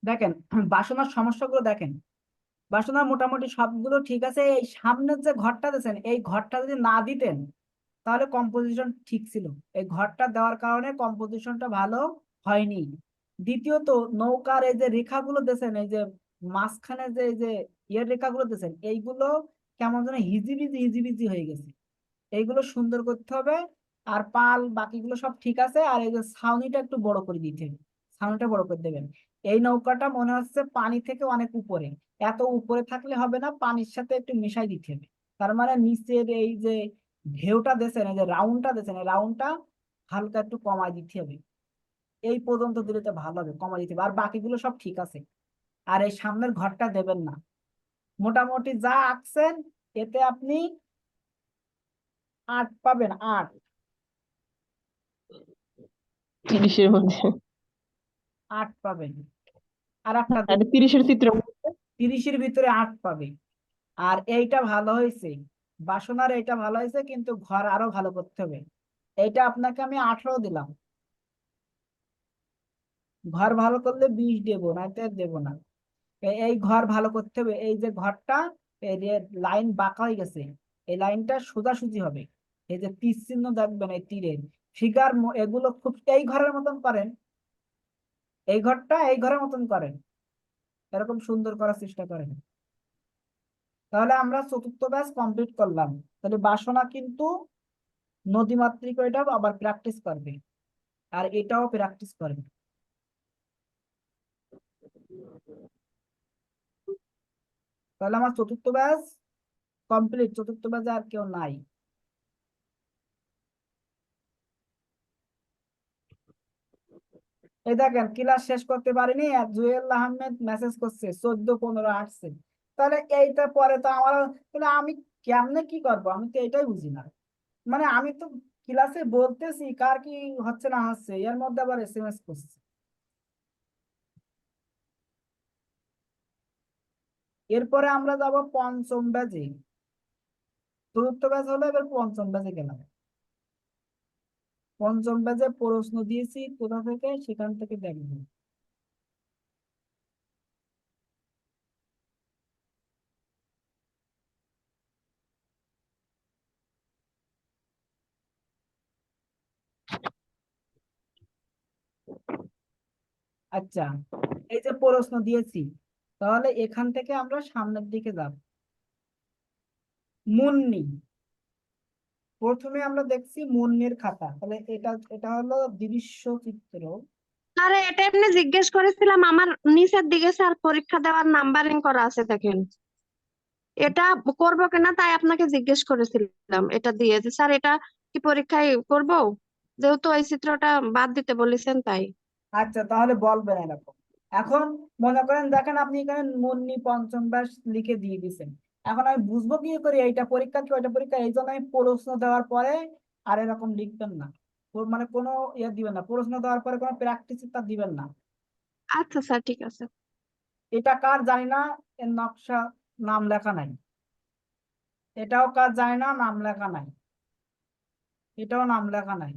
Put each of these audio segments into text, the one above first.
দেখেন বাসনার সমস্যাগুলো দেখেন। বাসনা মোটামুটি সবগুলো ঠিক আছে, এই সামনের যে ঘরটা দিয়েছেন এই ঘরটা যদি না দিতেন তাহলে কম্পোজিশন ঠিক ছিল। এই ঘরটা দেওয়ার কারণে কম্পোজিশনটা ভালো হয়নি। দ্বিতীয়ত নৌকার এই যে রেখাগুলো দিয়েছেন, এই যে মাঝখানে যে এই যে ইয়ের রেখাগুলো দিয়েছেন এইগুলো কেমন যেন হিজিবিজি হিজিবিজি হয়ে গেছে। এইগুলো সুন্দর করতে হবে। আর পাল বাকিগুলো সব ঠিক আছে, আর এই যে ছাউনিটা একটু বড় করে দিতে হবে। ছাউনিটা বড় করে দেবেন। এই নৌকাটা মনে হচ্ছে পানি থেকে অনেক উপরে। এত উপরে থাকলে হবে না, পানির সাথে একটু মিশাই দিতে হবে। তার মানে নিচের এই যে ঢেউটা দিয়েছেন, এই যে রাউন্ডটা দিয়েছেন, এই রাউন্ডটা হালকা একটু কমাই দিতে হবে। এই পর্যন্ত দিলে তো ভালো হবে, কমাই দিতে হবে। আর বাকিগুলো সব ঠিক আছে। আর এই সামনের ঘরটা দেবেন না। মোটামুটি যা আঁকছেন এতে আপনি 8 পাবেন, 8। 30-এর মধ্যে? 8 পাবেন। আর একটা আর দেখুন, 30-এর চিত্র। 30-এর ভিতরে 8 পাবে। আর এইটা ভালো হয়েছে, বাসনার এইটা ভালো হয়েছে, কিন্তু ঘর আরো ভালো করতে হবে। এইটা আপনাকে আমি 18 দিলাম। ঘর ভালো করলে 20 দেবো, না তো দেবো না। এই ঘর ভালো করতে হবে। এই যে ঘরটা, এই যে লাইন বাঁকা হয়ে গেছে, এই লাইনটা সোজাসুজি হবে। এই যে তীর চিহ্ন দেখবেন, এই তীরের ফিগার এগুলো খুব এই ঘরের মতন করেন। এই ঘরটা এই ঘরের মতন করেন, এরকম সুন্দর করার চেষ্টা করেন। তাহলে আমরা চতুর্থ ব্যাচ কমপ্লিট করলাম। তাহলে বাসনা কিন্তু নদীমাতৃক, এটা আবার প্র্যাকটিস করবে, আর এটাও প্র্যাকটিস করবে। তাহলে আমার চতুর্থ ব্যাচ কমপ্লিট। চতুর্থ ব্যাচে আর কেউ নাই। এই দেখেন ক্লাস শেষ করতে পারিনি, আর জুয়েল আহমেদ মেসেজ করছে 14-15 আসছে। তাহলে এইটা পরে তো আমার, তাহলে আমি কেমনে কি করবো? আমি তো এটাই বুঝি না। মানে আমি তো ক্লাসে বলতেছি কার কি হচ্ছে না হচ্ছে, এর মধ্যে আবার এসএমএস করছে। এরপরে আমরা যাব পঞ্চম ব্যাচে। চতুর্থ ব্যাচ হলো, এবার পঞ্চম ব্যাচে গেলাম। পঞ্চম ব্যাচে প্রশ্ন দিয়েছি কোথা থেকে, সেখান থেকে দেখবো। আচ্ছা, এই যে প্রশ্ন দিয়েছি, তাহলে এখান থেকে আমরা সামনের দিকে যাব। মুন্নি, প্রথমে আমরা দেখছি মুন্নির খাতা। তাহলে এটা এটা হলো দৃশ্য চিত্র। আরে এটা এমনি জিজ্ঞেস করেছিলাম, আমার নিচের দিকে স্যার পরীক্ষা দেওয়ার নাম্বারিং করা আছে দেখেন। এটা করবো কিনা তাই আপনাকে জিজ্ঞেস করেছিলাম, এটা দিয়ে যে স্যার এটা কি পরীক্ষায় করব, যেহেতু ওই চিত্রটা বাদ দিতে বলেছেন তাই। আচ্ছা, তাহলে বলবেন এরকম। এখন মনে করেন দেখেন আপনি এখানে মুন্নি পঞ্চম ব্যাস লিখে দিয়ে দিচ্ছেন। এখন আমি বুঝবো কি করে এইটা পরীক্ষা কি ওইটা পরীক্ষা? এই জন্য আমি প্রশ্ন দেওয়ার পরে আর এরকম লিখবেন না। মানে কোনো ইয়ে দিবেন না, প্রশ্ন দেওয়ার পরে কোনো প্র্যাকটিস তা দিবেন না। আচ্ছা স্যার, ঠিক আছে। এটা কার জানি না, এর নকশা নাম লেখা নাই। এটাও কার জানি না, নাম লেখা নাই। এটাও নাম লেখা নাই।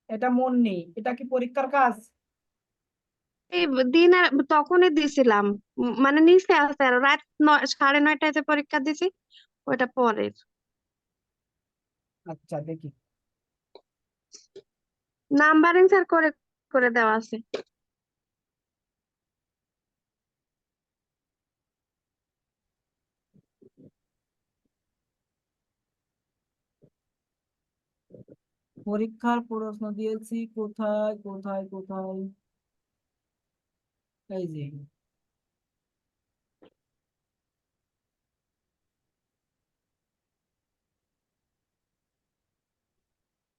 এটা মুন্নি, এটা কি পরীক্ষার কাজ? এই দিন তখনই দিছিলাম, মানে নিচে আছে আর রাত 9:30টায় যে পরীক্ষা দিছি ওইটা পরের। আচ্ছা দেখি। নাম্বারিং স্যার করে করে দেওয়া আছে। পরীক্ষার প্রশ্ন দিয়েছি কোথায় কোথায় কোথায়, এই যে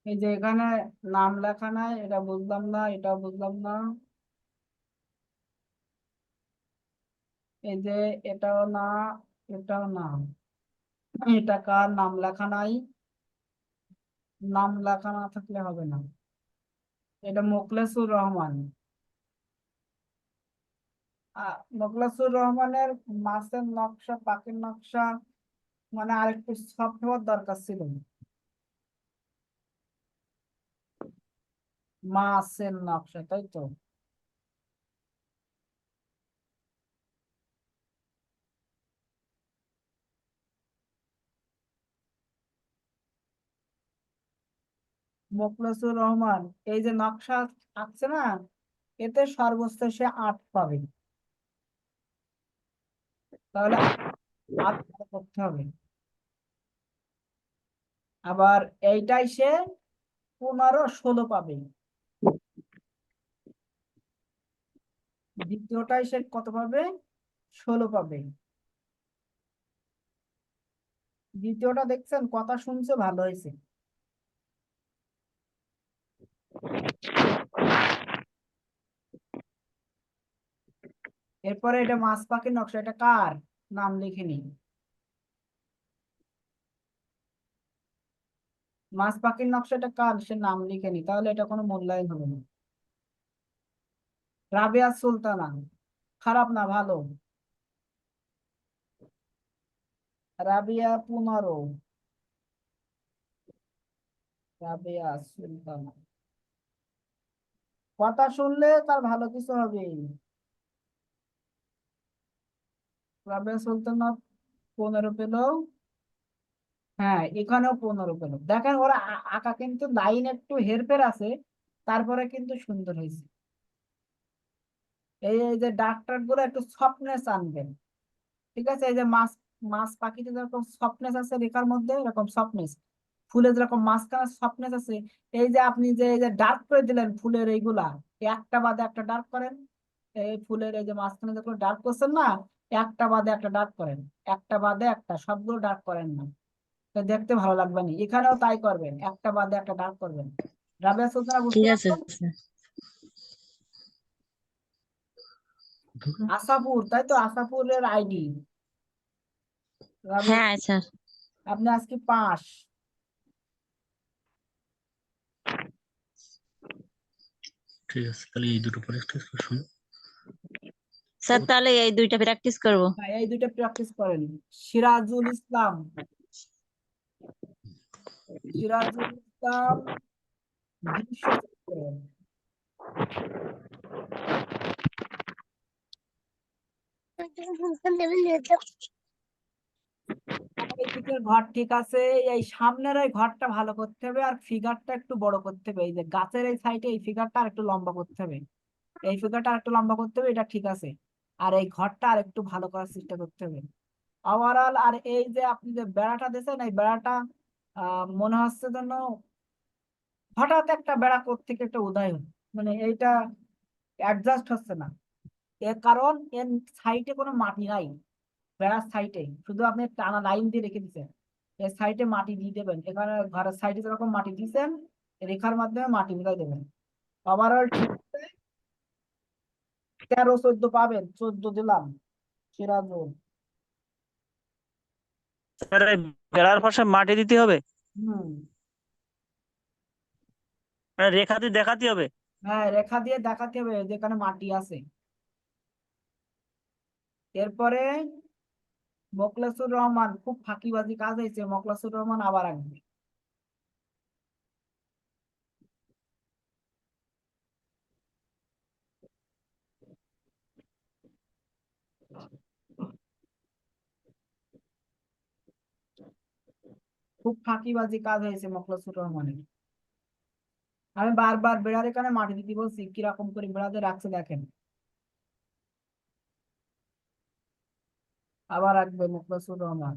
এই যে এখানে নাম লেখা নাই, এটা বুঝলাম না, এটা বুঝলাম না। এই যে এটাও না, এটাও না। এটা কার নাম লেখা নাই? নাম লেখা না থাকলে হবে না। এটা মোখলেসুর রহমান। মোখলেসুর রহমানের মাছের নকশা, পাখির নকশা, মানে আরেকটু সফট হওয়ার দরকার ছিল। মাছের নকশা, তাই তো। মোখলেসুর রহমান এই যে নকশা আঁকছে না, এতে সর্বোচ্চ সে 8 পাবে। তাহলে 8 করতে হবে। আবার এইটাই সে 15-16 পাবে। দ্বিতীয়টাই সে কত পাবে? 16 পাবে। দ্বিতীয়টা দেখছেন, কথা শুনছে, ভালো হয়েছে। এরপরে এটা মাছ পাখির নকশা, এটা কার নাম লিখে নিন। মাছ পাখির নকশাটা কার, সে নাম লিখে নি, তাহলে এটা কোনো মূল্যায়ন হবে না। রাবেয়া সুলতানা, খারাপ না, ভালো। রাবিয়া 15, রাবেয়া সুলতানা। কথা শুনলে তার ভালো কিছু হবে। রাবেয়া সুলতানা 15 পেল। হ্যাঁ, এখানেও 15 পেল। দেখেন ওরা আঁকা কিন্তু লাইন একটু হেরফের আছে, তারপরে কিন্তু সুন্দর হয়েছে। এই এই যে ডাক্তার গুলো একটু সফটনেস আনবেন, ঠিক আছে? এই যে মাছ, মাছ পাখিতে যেরকম সফটনেস আছে রেখার মধ্যে, এরকম সফটনেস ফুলে যেরকম মাঝখানে সফটনেস আছে। এই যে আপনি যে এই যে ডার্ক করে দিলেন ফুলের এইগুলা, একটা বাদে একটা ডার্ক করেন। এই ফুলের এই যে মাঝখানে যখন ডার্ক করছেন না, একটা বাদে একটা ডার্ক করেন, একটা বাদে একটা, সবগুলো ডার্ক করেন না, তো দেখতে ভালো লাগবে না। এখানেও তাই করবেন, একটা বাদে একটা ডার্ক করবেন। রাবেয়া সুলতানা, বুঝতে ঠিক আছে পারছেন? স্যার। আশাপুর, তাই তো, আশাপুরের আইডি। রাবেয়া, হ্যাঁ স্যার। আপনি আজকে পাস। ঠিক আছে, তাহলে এই দুটো প্র্যাকটিস করুন। স্যার তাহলে এই দুইটা প্র্যাকটিস করব। এই দুইটা প্র্যাকটিস করেন। সিরাজুল ইসলাম, সিরাজুল ইসলাম দৃশ্য চিত্র। এই দিকের ঘর ঠিক আছে, এই সামনের এই ঘরটা ভালো করতে হবে, আর ফিগারটা একটু বড় করতে হবে। এই যে গাছের এই সাইডে এই ফিগারটা আর একটু লম্বা করতে হবে, এই ফিগারটা আর একটু লম্বা করতে হবে, এটা ঠিক আছে। আর এই ঘরটা আর একটু ভালো করার চেষ্টা করতে হবে ওভারঅল। আর এই যে আপনি যে বেড়াটা দিয়েছেন, এই বেড়াটা মনে হচ্ছে যেন হঠাৎ একটা বেড়া কোত্থেকে একটা উদয় হলো, মানে এইটা অ্যাডজাস্ট হচ্ছে না। এর কারণ এর সাইডে কোনো মাটি নাই, বেড়ার সাইডে শুধু আপনি টানা লাইন দিয়ে রেখে দিচ্ছেন। এর সাইডে মাটি দিয়ে দেবেন, এখানে ঘরের সাইডে যেরকম মাটি দিয়েছেন, রেখার মাধ্যমে মাটি মিলাই দেবেন। ওভারঅল ঠিক আছে। 13-14 পাবেন, 14 দিলাম। সিরাজুল। স্যার এই বেড়ার পাশে মাটি দিতে হবে, হম। মানে রেখা দিয়ে দেখাতে হবে। হ্যাঁ, রেখা দিয়ে দেখাতে হবে যেখানে মাটি আছে। এরপরে মোখলেসুর রহমান, খুব ফাঁকিবাজি কাজ হয়েছে, মোখলেসুর রহমান আবার আসবে। খুব ফাঁকিবাজি কাজ হয়েছে মোখলেসুর রহমানের। আমি বারবার বেড়ার এখানে মাটি দিতে বলছি, কিরকম করে বেড়াতে রাখছে দেখেন। আবার আসবে মোখলেসুর রহমান।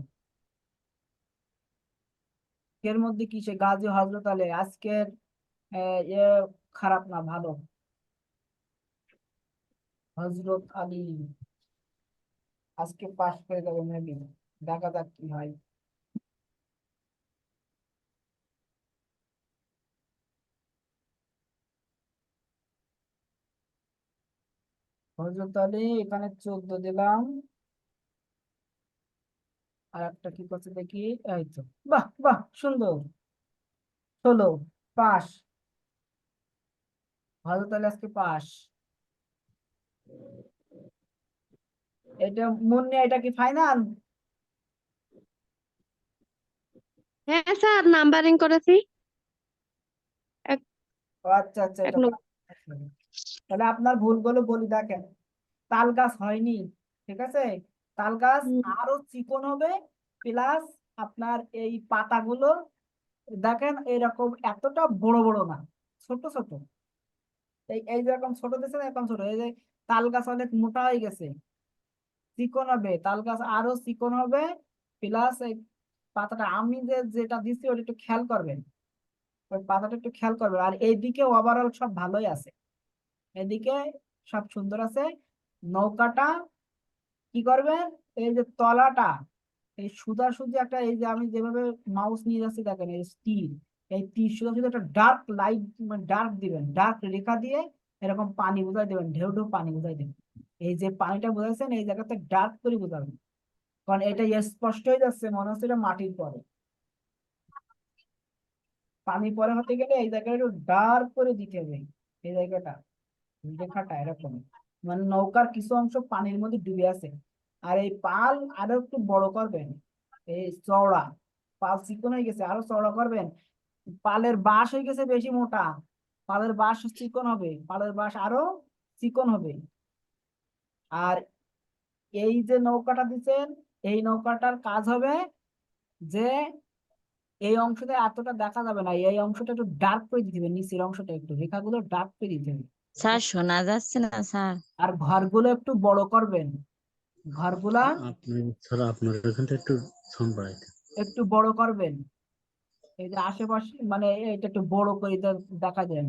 এর মধ্যে কি, সে গাজী হজরত আলী আজকের এ খারাপ না, ভালো। হজরত আলী আজকে পাশ করে যাবে মেবি, দেখা যাক কি হয়। হজরত আলী এখানে 14 দিলাম। আর একটা কি করছে দেখি, এই তো, বাহ বাহ, সুন্দর। 16 পাস। হজরত আলী আজকে পাস। এটা মুন্নি, এটা কি ফাইনাল? হ্যাঁ স্যার, নাম্বারিং করেছি। এক আচ্ছা আচ্ছা, এক এটা নম্বর। তাহলে আপনার ভুলগুলো বলি দেখেন। তাল গাছ হয়নি, ঠিক আছে? তাল গাছ আরো চিকন হবে, প্লাস আপনার এই পাতাগুলো দেখেন এরকম এতটা বড় বড় না, ছোট ছোট। এই যেরকম ছোট দিচ্ছে না, এরকম ছোট। এই যে তাল গাছ অনেক মোটা হয়ে গেছে, চিকন হবে, তাল গাছ আরো চিকন হবে। প্লাস এই পাতাটা আমি যেটা দিচ্ছি ওটা একটু খেয়াল করবেন, ওই পাতাটা একটু খেয়াল করবেন। আর এইদিকে ওভারঅল সব ভালোই আছে, এদিকে সব সুন্দর আছে। নৌকাটা কি করবেন, এই যে তলাটা, এই সোজাসুজি একটা, এই যে আমি যেভাবে মাউস নিয়ে যাচ্ছি দেখেন, এই তীর, এই তীর সোজাসুজি একটা ডার্ক লাইট, মানে ডার্ক দিবেন, ডার্ক রেখা দিয়ে এরকম পানি বোঝাই দেবেন, ঢেউ ঢেউ পানি বোঝাই দেবেন। এই যে পানিটা বোঝাইছেন এই জায়গাতে ডার্ক করে বোঝাবেন, কারণ এটা স্পষ্ট হয়ে যাচ্ছে মনে হচ্ছে এটা মাটির পরে। পানি পরে হতে গেলে এই জায়গাটা একটু ডার্ক করে দিতে হবে, এই জায়গাটা রেখাটা এরকম, মানে নৌকার কিছু অংশ পানির মধ্যে ডুবে আছে। আর এই পাল আরো একটু বড় করবেন, এই চওড়া, পাল চিকন হয়ে গেছে আরো চওড়া করবেন। পালের বাঁশ হয়ে গেছে বেশি মোটা, পালের বাঁশ চিকন হবে, পালের বাঁশ আরো চিকন হবে। আর এই যে নৌকাটা দিচ্ছেন, এই নৌকাটার কাজ হবে যে এই অংশটা এতটা দেখা যাবে না, এই অংশটা একটু ডার্ক করে দিতে হবে, নিচের অংশটা একটু রেখাগুলো ডার্ক করে দিতে হবে। স্যার শোনা যাচ্ছে না স্যার। আর ঘরগুলো একটু বড় করবেন, ঘরগুলা আপনি স্যার আপনার এখানটা একটু সাউন্ড বাড়াইতে। একটু বড় করবেন। এই যে আশেপাশে মানে এটা একটু বড় করে দেখা যায়।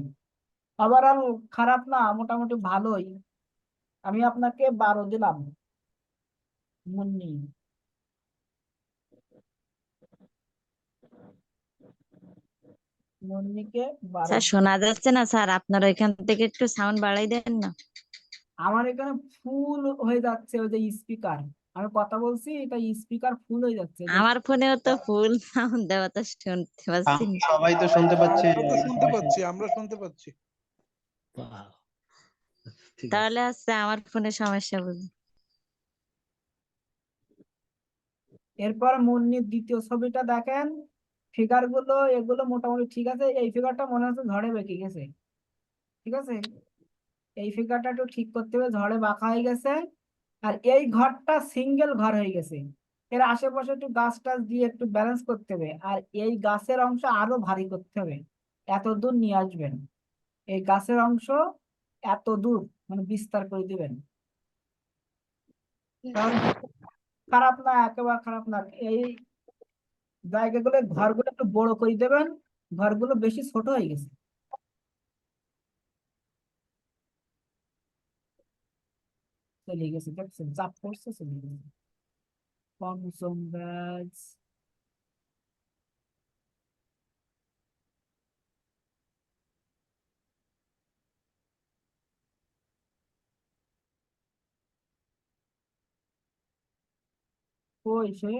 ওভারঅল খারাপ না, মোটামুটি ভালোই। আমি আপনাকে 12 দিলাম মুন্নি। মুন্নিকে 12। স্যার শোনা যাচ্ছে না স্যার, আপনার ওইখান থেকে একটু সাউন্ড বাড়াই দেন না। আমার এখানে ফুল হয়ে যাচ্ছে ওই যে স্পিকার, আমি কথা বলছি এটা স্পিকার ফুল হয়ে যাচ্ছে যে। আমার ফোনেও তো ফুল সাউন্ড দেওয়া, তো শুনতে পাচ্ছি না। সবাই তো শুনতে পাচ্ছে। আমরা শুনতে পাচ্ছি। বাহ, ঠিক আছে। তাহলে হচ্ছে আমার ফোনে সমস্যা বুঝি। এরপর মুন্নির দ্বিতীয় ছবিটা দেখেন, ফিগার গুলো এগুলো মোটামুটি ঠিক আছে। এই ফিগারটা মনে হচ্ছে ঝড়ে বেঁকে গেছে, ঠিক আছে, এই ফিগারটা একটু ঠিক করতে হবে, ঝড়ে বাঁকা হয়ে গেছে। আর এই ঘরটা সিঙ্গেল ঘর হয়ে গেছে, এর আশেপাশে একটু গাছ টাছ দিয়ে একটু ব্যালেন্স করতে হবে। আর এই গাছের অংশ আরো ভারী করতে হবে, এত দূর নিয়ে আসবেন, এই গাছের অংশ এত দূর মানে বিস্তার করে দিবেন। তাহলে খারাপ না, একেবারে খারাপ না। এই জায়গাগুলো ঘরগুলো একটু বড় করে দেবেন, ঘরগুলো বেশি ছোট হয়ে গেছে। চলে গেছে, দেখছেন চাপ পড়ছে, চলে গেছে। পঞ্চম ব্যাচ। কই সে?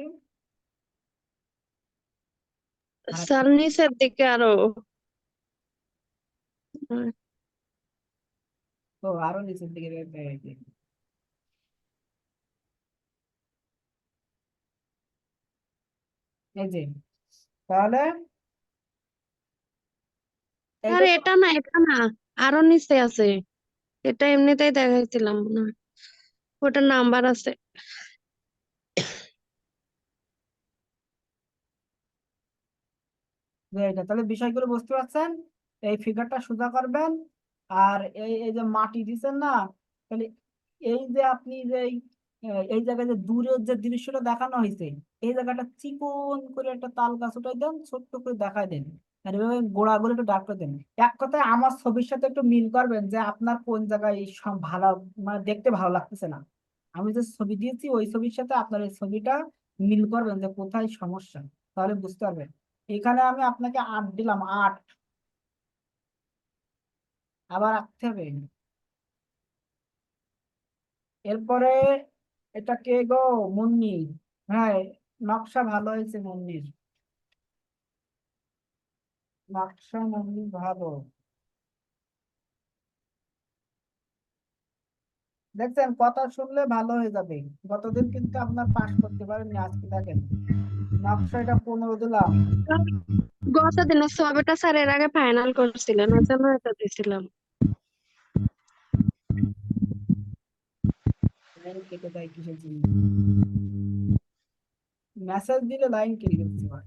স্যার নিচের দিকে আরো। তো আরো নিচের দিকে এই যে, তাহলে স্যার এইটা এটা না, এটা না, আরো নিচে আছে। এটা এমনিতেই দেখাইছিলাম মনে হয়, ওটার নাম্বার আছে। এটা তাহলে বিষয়গুলো বুঝতে পারছেন। এই ফিগারটা সোজা করবেন। আর এই যে মাটি দিচ্ছেন না, তাহলে এই যে আপনি যে এই জায়গায় যে দূরের যে দৃশ্যটা দেখানো হয়েছে, এই জায়গাটা চিকন করে একটা তাল গাছ উঠাই দেন, ছোট্ট করে দেখাই দেন। আর এভাবে গোড়াগুলো একটু ডাক্তার দেন। এক কথায় আমার ছবির সাথে একটু মিল করবেন যে আপনার কোন জায়গায় এই সব ভালো, মানে দেখতে ভালো লাগতেছে না। আমি যে ছবি দিয়েছি ওই ছবির সাথে আপনার এই ছবিটা মিল করবেন যে কোথায় সমস্যা, তাহলে বুঝতে পারবেন। এখানে আমি আপনাকে 8 দিলাম, 8 আবার রাখতে হবে। এরপরে এটা কে গো, মুন্নি। হ্যাঁ, নকশা ভালো হয়েছে মুন্নির, নকশা মুন্নি ভালো। দেখছেন কথা শুনলে ভালো হয়ে যাবে। গতদিন কিন্তু আপনার পাস করতে পারেননি, আজকে দেখেন নকশা এটা 15 দিলাম। গত দিনের ছবিটা স্যার এর আগে ফাইনাল করছিলেন, ওই জন্য এটা দিছিলাম। লাইন কেটে দেয় কিসের জন্য, মেসেজ দিলে লাইন কেটে দিচ্ছে ভাই।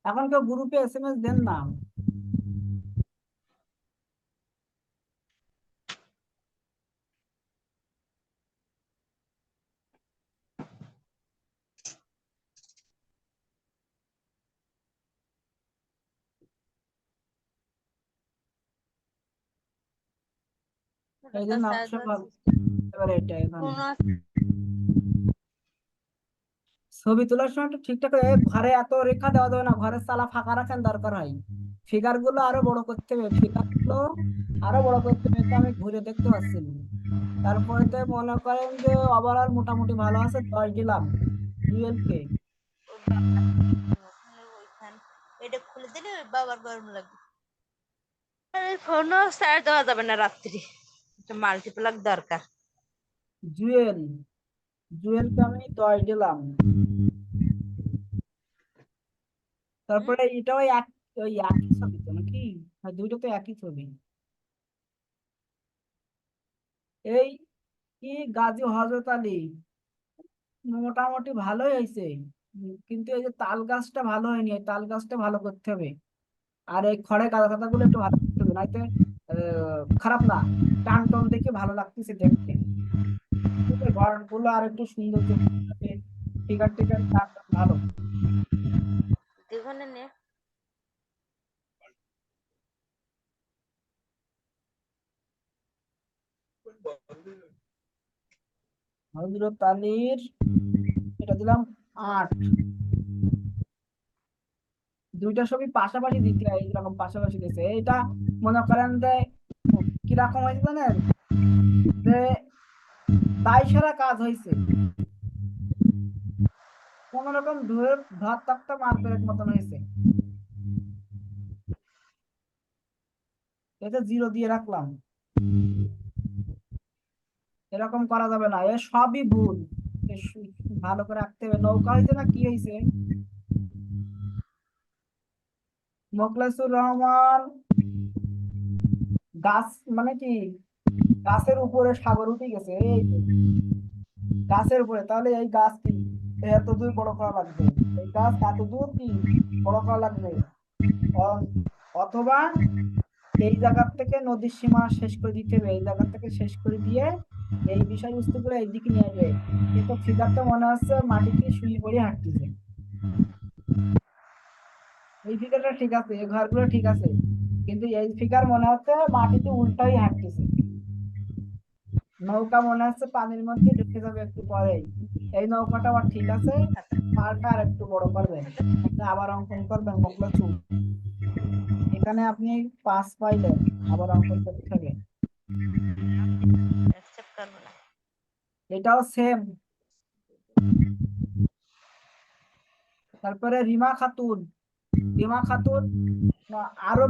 এখন কেউ গ্রুপে SMS দেন না। এই যে নকশা এবার এটা এখানে ছবি তোলার সময় একটু ঠিকঠাক করে ঘরে এত রেখা দেওয়া যাবে না, ঘরের চালা ফাঁকা রাখার দরকার হয়। ফিগার গুলো আরো বড় করতে হবে, ফিগার গুলো আরো বড় করতে হবে, তো আমি ঘুরে দেখতে পাচ্ছি না। তারপরে তো মনে করেন যে ওভারঅল মোটামুটি ভালো আছে, 10 দিলাম জুয়েলকে। এটা খুলে দিলে বাবার গরম লাগবে। ফোনও চার্জ দেওয়া যাবে না রাত্রি, মাল্টিপ্লাগ দরকার। জুয়েলকে আমি 10 দিলাম। তারপরে এটাও ওই একই ছবি তো নাকি? হ্যাঁ, দুইটা তো একই ছবি। এই কি গাজী হজরত আলী মোটামুটি ভালোই হয়েছে, কিন্তু এই যে তাল গাছটা ভালো হয়নি, এই তাল গাছটা ভালো করতে হবে। আর এই খড়ে গাদা খাতা গুলো একটু ভালো করতে হবে, নাইতে খারাপ না, টান টন দেখে ভালো লাগতেছে দেখতে। ঘর গুলো আর একটু সুন্দর ফিগার টিগার ভালো। এখানে নে হজরত আলীর এটা দিলাম 8। দুইটা ছবি পাশাপাশি দিতে হয়, এইরকম পাশাপাশি দিয়েছে। এইটা মনে করেন যে কিরকম হয়েছে জানেন, যে দায় সারা কাজ হয়েছে, কোন রকম ধুয়ে ভাত তাকটা মার পেরেক মতন হয়েছে। এটা 0 দিয়ে রাখলাম। এরকম করা যাবে না, এ সবই ভুল। ভালো করে রাখতে হবে। নৌকা হয়েছে না কি হয়েছে? মোখলেসুর রহমান গাছ মানে কি, গাছের উপরে সাগর উঠে গেছে, এই তো গাছের উপরে। তাহলে এই গাছ কি এত দূর বড় করা লাগবে? এই গাছ এত দূর কি বড় করা লাগবে? অথবা এই জায়গা থেকে নদীর সীমা শেষ করে দিতে হবে, এই জায়গা থেকে শেষ করে দিয়ে এই বিষয়বস্তুগুলো এইদিকে নিয়ে আসবে। কিন্তু ফিগারটা মনে হচ্ছে মাটিতে শুয়ে পড়ে হাঁটতেছে। এই ফিগারটা ঠিক আছে, এই ঘরগুলো ঠিক আছে, কিন্তু এই ফিগার মনে হচ্ছে মাটিতে উল্টাই হাঁটতেছে। নৌকা মনে হচ্ছে পানির মধ্যে ঢুকে যাবে একটু পরেই। এই নৌকাটা আবার ঠিক আছে, পালটা আর একটু বড় করবেন, আবার অঙ্কন করবেন মোখলেসুর। এখানে আপনি 5 পাইলেন, আবার অঙ্কন করতে হবে। অ্যাকসেপ্ট করব না। এটাও সেম। তারপরে রিমা খাতুন আরো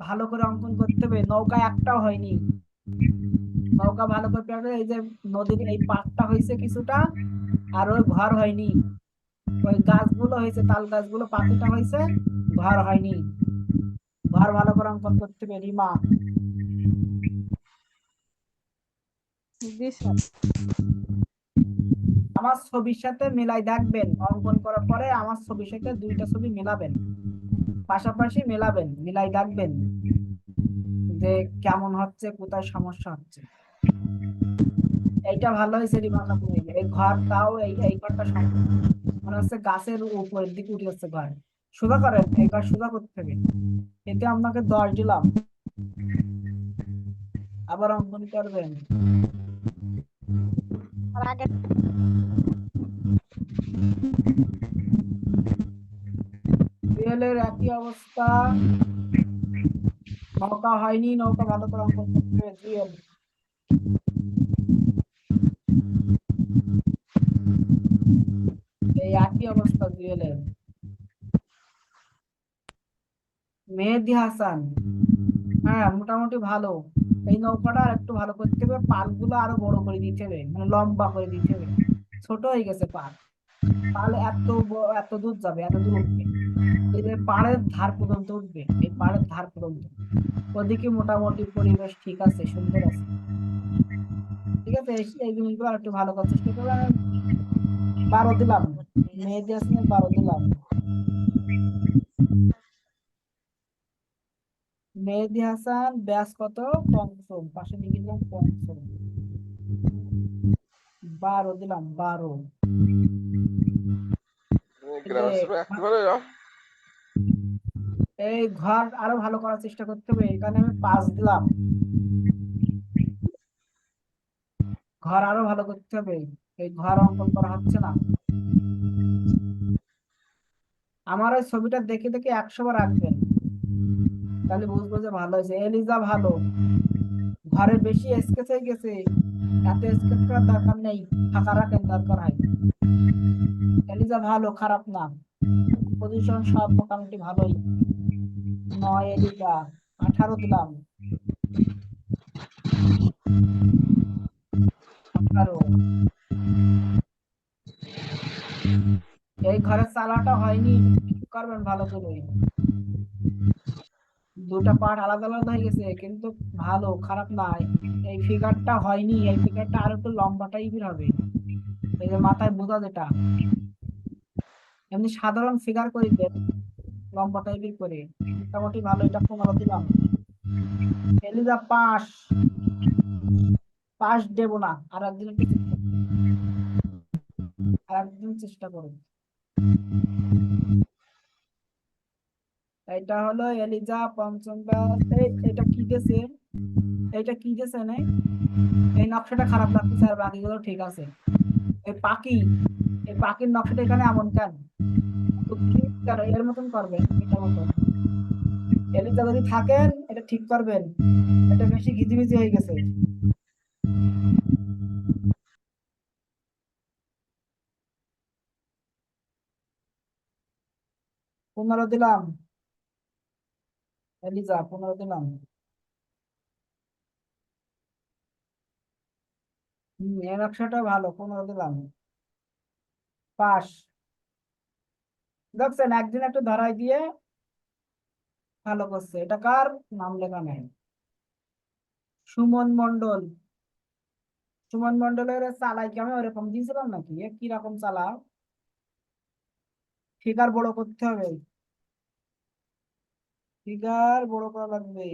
ভালো করে অঙ্কন করতে হবে। নৌকা একটাও হয়নি, নৌকা ভালো করতে হবে। এই যে নদীর এই পাটটা হয়েছে কিছুটা, আর ওই ঘর হয়নি। ওই গাছগুলো হয়েছে, তাল গাছগুলো পাখিটা হয়েছে, ঘর হয়নি। ঘর ভালো করে অঙ্কন করতে হবে রিমা। আমার ছবির সাথে মিলাই দেখবেন, অঙ্কন করার পরে আমার ছবির সাথে দুইটা ছবি মেলাবেন, পাশাপাশি মেলাবেন, মিলাই দেখবেন যে কেমন হচ্ছে, কোথায় সমস্যা হচ্ছে। এইটা ভালো হয়েছে রিমা খাতুন। এই ঘরটাও এই ঘরটা মনে হচ্ছে গাছের উপরের দিকে উঠে যাচ্ছে ঘর। সোজা করেন, এই ঘর সোজা করতে হবে। এতে আপনাকে 10 দিলাম, আবার অঙ্কন করবেন। জুয়েলের একই অবস্থা, নৌকা হয়নি, নৌকা ভালো করে অঙ্কন করতে হবে জুয়েল। এই একই অবস্থা জুয়েলের। মেহেদী হাসান, হ্যাঁ মোটামুটি ভালো। এই নৌকাটা আর একটু ভালো করতে হবে, পালগুলো আরো বড় করে দিতে হবে, মানে লম্বা করে দিতে হবে। ছোট হয়ে গেছে পাল এত দূর যাবে, এত দূর উঠবে। এই যে পাড়ের ধার পর্যন্ত উঠবে, এই পাড়ের ধার পর্যন্ত। ওদিকে মোটামুটি পরিবেশ ঠিক আছে, সুন্দর আছে। ঠিক আছে, এই জিনিসগুলো আর একটু ভালো করার চেষ্টা করবে। 12 দিলাম। মেহেদি হাসানের 12 দিলাম। মেহেদি হাসান ব্যাস কত? পঞ্চম, পাশে লিখে দিলাম পঞ্চম। 12 দিলাম, 12। এই ঘর আরো ভালো করার চেষ্টা করতে হবে, এখানে আমি 5 দিলাম। ঘর আরো ভালো করতে হবে, এই ঘর অঙ্কন করা হচ্ছে না। আমার ওই ছবিটা দেখে দেখে 100 বার আঁকবেন, তাহলে বুঝবো যে ভালো হয়েছে। এলিজা ভালো, ঘরে বেশি স্কেচ হয়ে গেছে, এত স্কেচ করার দরকার নেই, ফাঁকা রাখেন দরকার হয়। এলিজা ভালো, খারাপ না, পজিশন সব মোটামুটি ভালোই। 9 এলিজা। 18 দিলাম। 18। এই ঘরের চালাটা হয়নি, একটু করবেন ভালো করে। দুটা পার্ট আলাদা আলাদা হয়ে গেছে, কিন্তু ভালো, খারাপ না। এই ফিগারটা হয়নি, এই ফিগারটা আর একটু লম্বা টাইপের হবে, এই যে মাথায় বোঝা যেটা, এমনি সাধারণ ফিগার করে দেন, লম্বা টাইপের করে। মোটামুটি ভালো, এটা 15 দিলাম। Eliza pass. পাস দেবো না, আর একদিন একটু চেষ্টা করুন, আর একদিন চেষ্টা করুন। এটা হলো এলিজা পঞ্চম ব্যাচ। এটা কি দিয়েছে? এটা কি দিয়েছে না? এই নকশাটা খারাপ লাগতেছে, আর বাকিগুলো ঠিক আছে। এই পাখি, এই পাখির নকশাটা এখানে এমন কেন? তো কি কেন এর মতন করবেন, এটা মতন। এলিজা যদি থাকেন এটা ঠিক করবেন, এটা বেশি ঘিজিমিজি হয়ে গেছে। 15 দিলাম। এলিজা 15 দিলাম। এই নকশাটা ভালো, 15 দিলাম। পাস। দেখছেন, একদিন একটু ধরাই দিয়ে ভালো করছে। এটা কার নাম লেখা নেই? সুমন মন্ডল। সুমন মন্ডলের চালাই কি আমি ওরকম দিয়েছিলাম নাকি? এ কি রকম চালা? ফিগার বড় করতে হবে, ফিগার বড় করা লাগবে।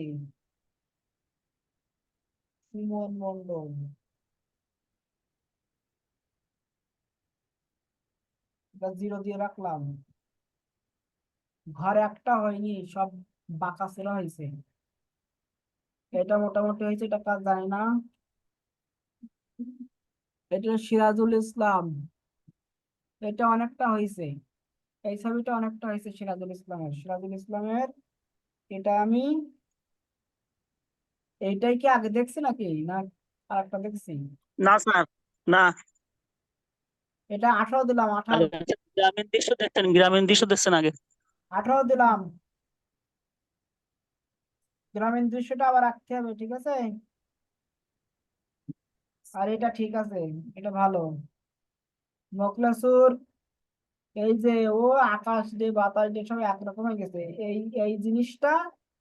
সুমন মন্ডল, এটা 0 দিয়ে রাখলাম। ঘর একটা হয়নি, সব বাঁকা ছেঁড়া হয়েছে। এটা মোটামুটি হয়েছে, এটা কাজ জানি না। এটা সিরাজুল ইসলাম, এটা অনেকটা হয়েছে। এই ছবিটা অনেকটা হয়েছে সিরাজুল ইসলামের। সিরাজুল ইসলামের এটা আমি, এইটাই কি আগে দেখছি নাকি, না আর একটা দেখছি? না স্যার, না। এটা 18 দিলাম, আগে 18। গ্রামীণ দৃশ্য দেখছেন, গ্রামীণ দৃশ্য দেখছেন আগে। 18 দিলাম। গ্রামীণ দৃশ্যটা আবার রাখতে হবে, ঠিক আছে। আর এটা ঠিক আছে, এটা ভালো। মোকলেসুর, এই যে ও আকাশ দিয়ে বাতাস দিয়ে সব একরকম হয়ে গেছে, এই এই জিনিসটা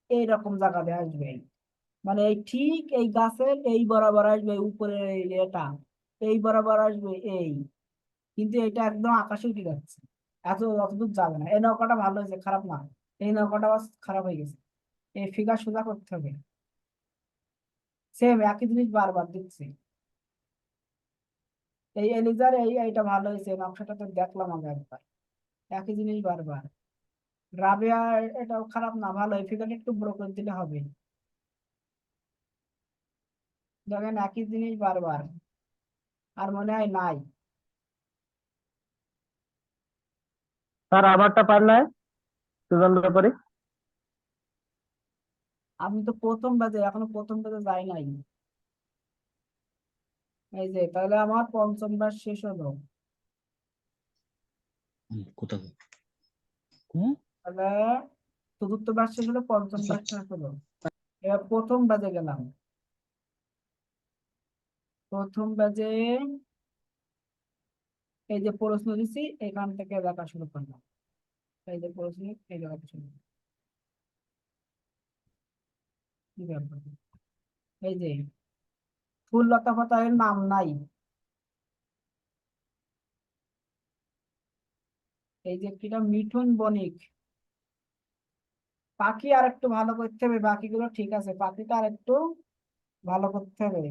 এইরকম জায়গাতে আসবে, মানে এই ঠিক এই গাছের এই বরাবর আসবে, উপরে এটা এই বরাবর আসবে এই, কিন্তু এটা একদম আকাশে উঠে যাচ্ছে, অতদূর যাবে না। এই নৌকাটা ভালো হয়েছে, খারাপ না। এই নৌকাটা বাস খারাপ হয়ে গেছে, এই ফিগার সোজা করতে হবে। সেম একই জিনিস বারবার দিচ্ছি। এই এলিজার এইটা ভালো হয়েছে, নকশাটা তো দেখলাম আগে একবার, একই জিনিস বারবার। রাবেয়া, এটাও খারাপ না, ভালো, এই ফিগারটা একটু বড় করে দিলে হবে। দেখেন একই জিনিস বারবার, আর মনে হয় নাই। স্যার আবারটা পারলে সুজান ব্যাপারে। আমি তো প্রথম বাজে, এখনো প্রথম বাজে যাই নাই। এই যে তাহলে আমার পঞ্চম ব্যাচ শেষ হলো। কোথাও তাহলে চতুর্থ ব্যাচ শেষ হলো, পঞ্চম ব্যাচ শেষ হলো। এবার প্রথম বাজে গেলাম। প্রথম বাজে এই যে প্রশ্ন দিছি, এখান থেকে দেখা শুরু করলাম। এই যে প্রশ্ন, এই জায়গাটা শুরু করলাম। কি ব্যাপার? এই যে ফুল লতা পাতার নাম নাই, এই যে কিটা মিঠুন বণিক, পাখি আর একটু ভালো করতে হবে, বাকিগুলো ঠিক আছে, পাখিটা আর একটু ভালো করতে হবে।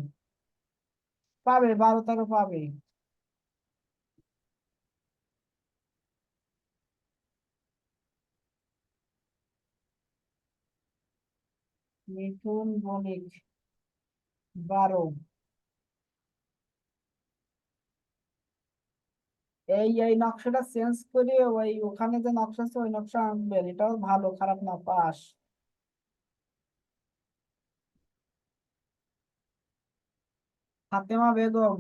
পাবে 12-13 পাবে। মিঠুন বণিক 12। এই নকশাটা চেঞ্জ করে ওই ওখানে যে নকশা আছে ওই নকশা আনবেন, এটাও ভালো, খারাপ না, পাস। ফাতেমা বেগম,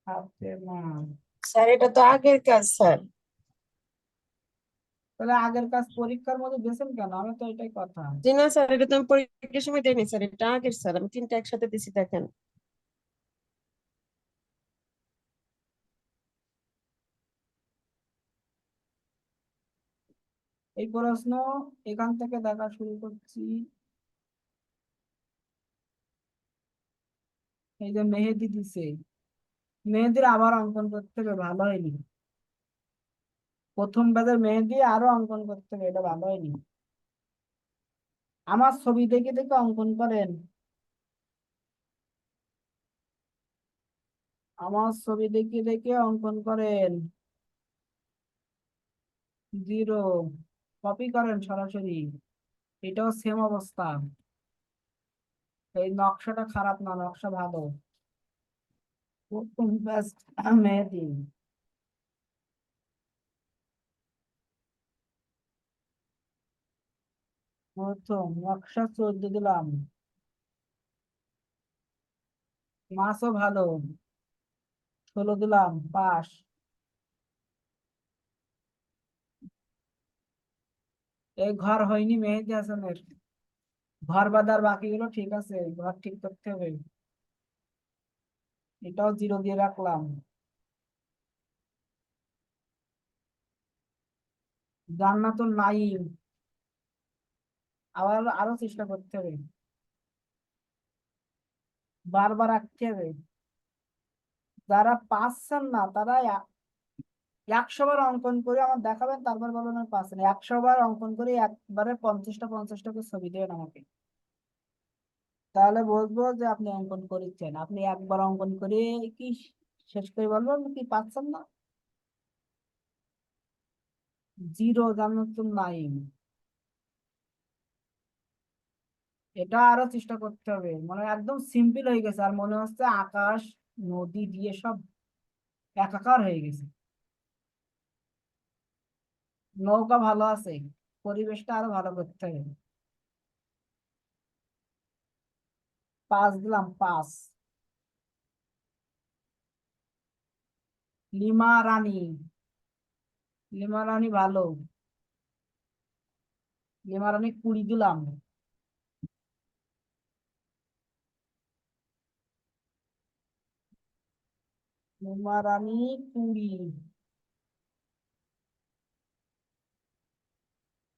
ফাতেমা। স্যার এটা তো আগের কাজ স্যার। তাহলে আগের কাজ পরীক্ষার মধ্যে দিয়েছেন কেন? আমি তো এটাই কথা। জি না স্যার, এটা তো আমি পরীক্ষার সময় দেইনি স্যার, এটা আগের স্যার, আমি তিনটা একসাথে দিছি দেখেন। এই প্রশ্ন এখান থেকে দেখা শুরু করছি। এই যে মেহেদি দিছে, মেহেদির আবার অঙ্কন করতে হবে, ভালো হয়নি। প্রথম ব্যাচের মেহেদি আরো অঙ্কন করতে হবে, এটা ভালো হয়নি। আমার ছবি দেখে দেখে অঙ্কন করেন, আমার ছবি দেখে দেখে অঙ্কন করেন। 0 কপি করেন সরাসরি, এটাও সেম অবস্থা। এই নকশাটা খারাপ না, নকশা ভালো। প্রথম ব্যাচ মেহেদি, প্রথম নকশা 14 দিলাম। মাছও ভালো, 16 দিলাম, পাস। এই ঘর হয়নি মেহেদি হাসানের, ঘর বাঁধার বাকিগুলো ঠিক আছে, ঘর ঠিক করতে হবে, এটাও 0 দিয়ে রাখলাম। জান্নাতুল নাইম, আবার আরো চেষ্টা করতে হবে, বারবার আঁকতে হবে। যারা পাচ্ছেন না তারা 100 বার অঙ্কন করে আমার দেখাবেন, তারপর বলবেন আমি পাচ্ছি না। 100 বার অঙ্কন করে একবারে 50টা করে ছবি দেবেন আমাকে, তাহলে বুঝবো যে আপনি অঙ্কন করেছেন। আপনি একবার অঙ্কন করে কি শেষ করে বলবেন কি পাচ্ছেন না। 0 জান্নাতুল নাইম, এটা আরো চেষ্টা করতে হবে, মানে একদম সিম্পল হয়ে গেছে, আর মনে হচ্ছে আকাশ নদী দিয়ে সব একাকার হয়ে গেছে। নৌকা ভালো আছে, পরিবেশটা আরো ভালো করতে হবে। 5 দিলাম, 5। লিমা রানী, লিমা রানী ভালো, লিমা রানী 20 দিলাম। লিমা রানী 20।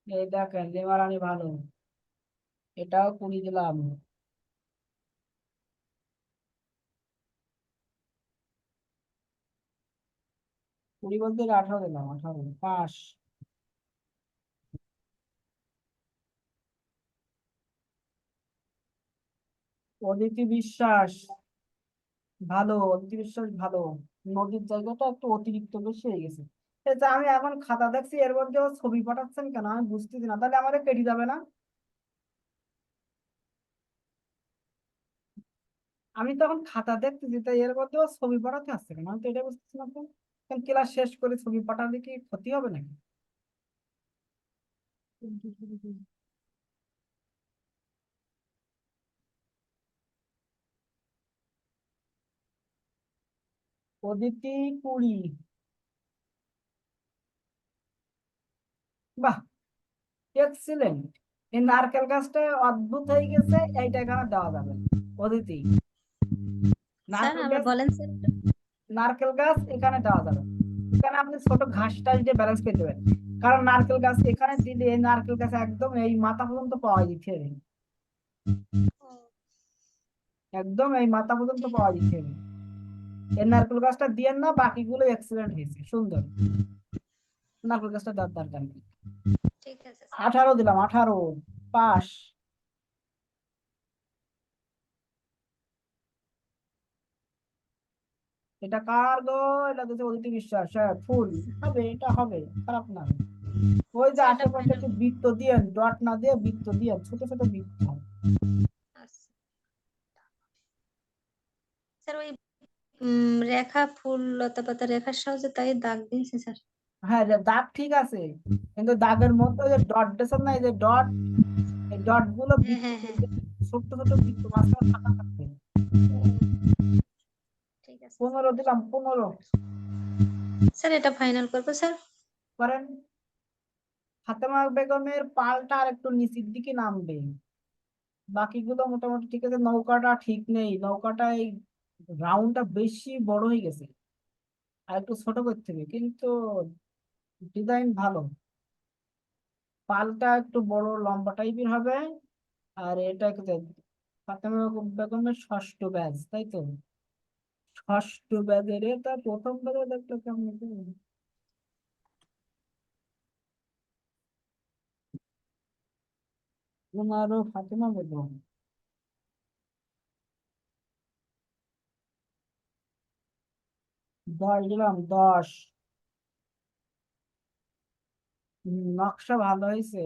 এই দেখেন লিমা রানী ভালো, এটাও 20 দিলাম। কুড়ি বলতে 18 দিলাম, 18, পাস। অদিতি বিশ্বাস ভালো, অদিতি বিশ্বাস ভালো, নদীর জায়গাটা একটু অতিরিক্ত বেশি হয়ে গেছে। এটা আমি এখন খাতা দেখছি, এর মধ্যে ও ছবি পাঠাচ্ছেন কেন আমি বুঝতেছি না, তাহলে আমাদের কেটে যাবে না? আমি তখন খাতা দেখতেছি, তাই এর মধ্যে ও ছবি পাঠাতে আসছে কেন, আমি তো এটা বুঝতেছি না তো। ক্লাস শেষ করে ছবি পাঠালে কি ক্ষতি হবে নাকি? অদিতি 20, বাহ, এক্সিলেন্ট। এই নারকেল গাছটা অদ্ভুত হয়ে গেছে, এইটা এখানে দেওয়া যাবে। অদিতি, স্যার নারকেল আবার গাছ, বলেন স্যার। নারকেল গাছ এখানে দেওয়া যাবে। এখানে আপনি ছোট ঘাস টাস দিয়ে ব্যালেন্স করে দেবেন, কারণ নারকেল গাছ এখানে দিলে এই নারকেল গাছ একদম এই মাথা পর্যন্ত পাওয়া যেতে হবে, একদম এই মাথা পর্যন্ত পাওয়া যেতে হবে। এই নারকেল গাছটা দিয়েন না, বাকিগুলো এক্সিলেন্ট হয়েছে, সুন্দর। নারকেল গাছটা দেওয়ার দরকার নেই। ঠিক আছে স্যার। 18 দিলাম, 18 পাস। এটা কার গো? এটা দিচ্ছে অদিতি বিশ্বাস। হ্যাঁ, ফুল হবে, এটা হবে, খারাপ না। ওই যে স্যার এটা আশেপাশে ফাইনাল। একটু বৃত্ত দিয়েন, ডট না দিয়ে বৃত্ত দিয়েন, ছোট ছোট বৃত্ত। স্যার ওই রেখা ফুল লতা পাতা রেখার সাহায্যে তাই দাগ দিয়েছে স্যার। হ্যাঁ, যে দাগ ঠিক আছে, কিন্তু দাগের মধ্যে যে ডট দিয়েছেন না, এই যে ডট, এই ডট গুলো হ্যাঁ বৃত্ত হ্যাঁ হ্যাঁ। করতে, ছোট ছোট বৃত্ত, মাঝখানে ফাঁকা থাকবে। ঠিক আছে 15 দিলাম, 15 স্যার। এটা ফাইনাল করবো স্যার। করেন। ফাতেমা বেগমের পালটা আর একটু নিচের দিকে নামবে, বাকিগুলো মোটামুটি ঠিক আছে। নৌকাটা ঠিক নেই, নৌকাটা এই রাউন্ডটা বেশি বড় হয়ে গেছে, আর একটু ছোট করতে হবে, কিন্তু ডিজাইন ভালো। পালটা একটু বড় লম্বা টাইপের হবে। আর এটা ফাতেমা বেগমের ষষ্ঠ ব্যাচ, তাই তো? ষষ্ঠ ব্যাচের এটা প্রথম ব্যাচে দেখলে কেমন হতো? ওনারও ফাতেমা বেগম। 10 দিলাম, 10। নকশা ভালো হয়েছে।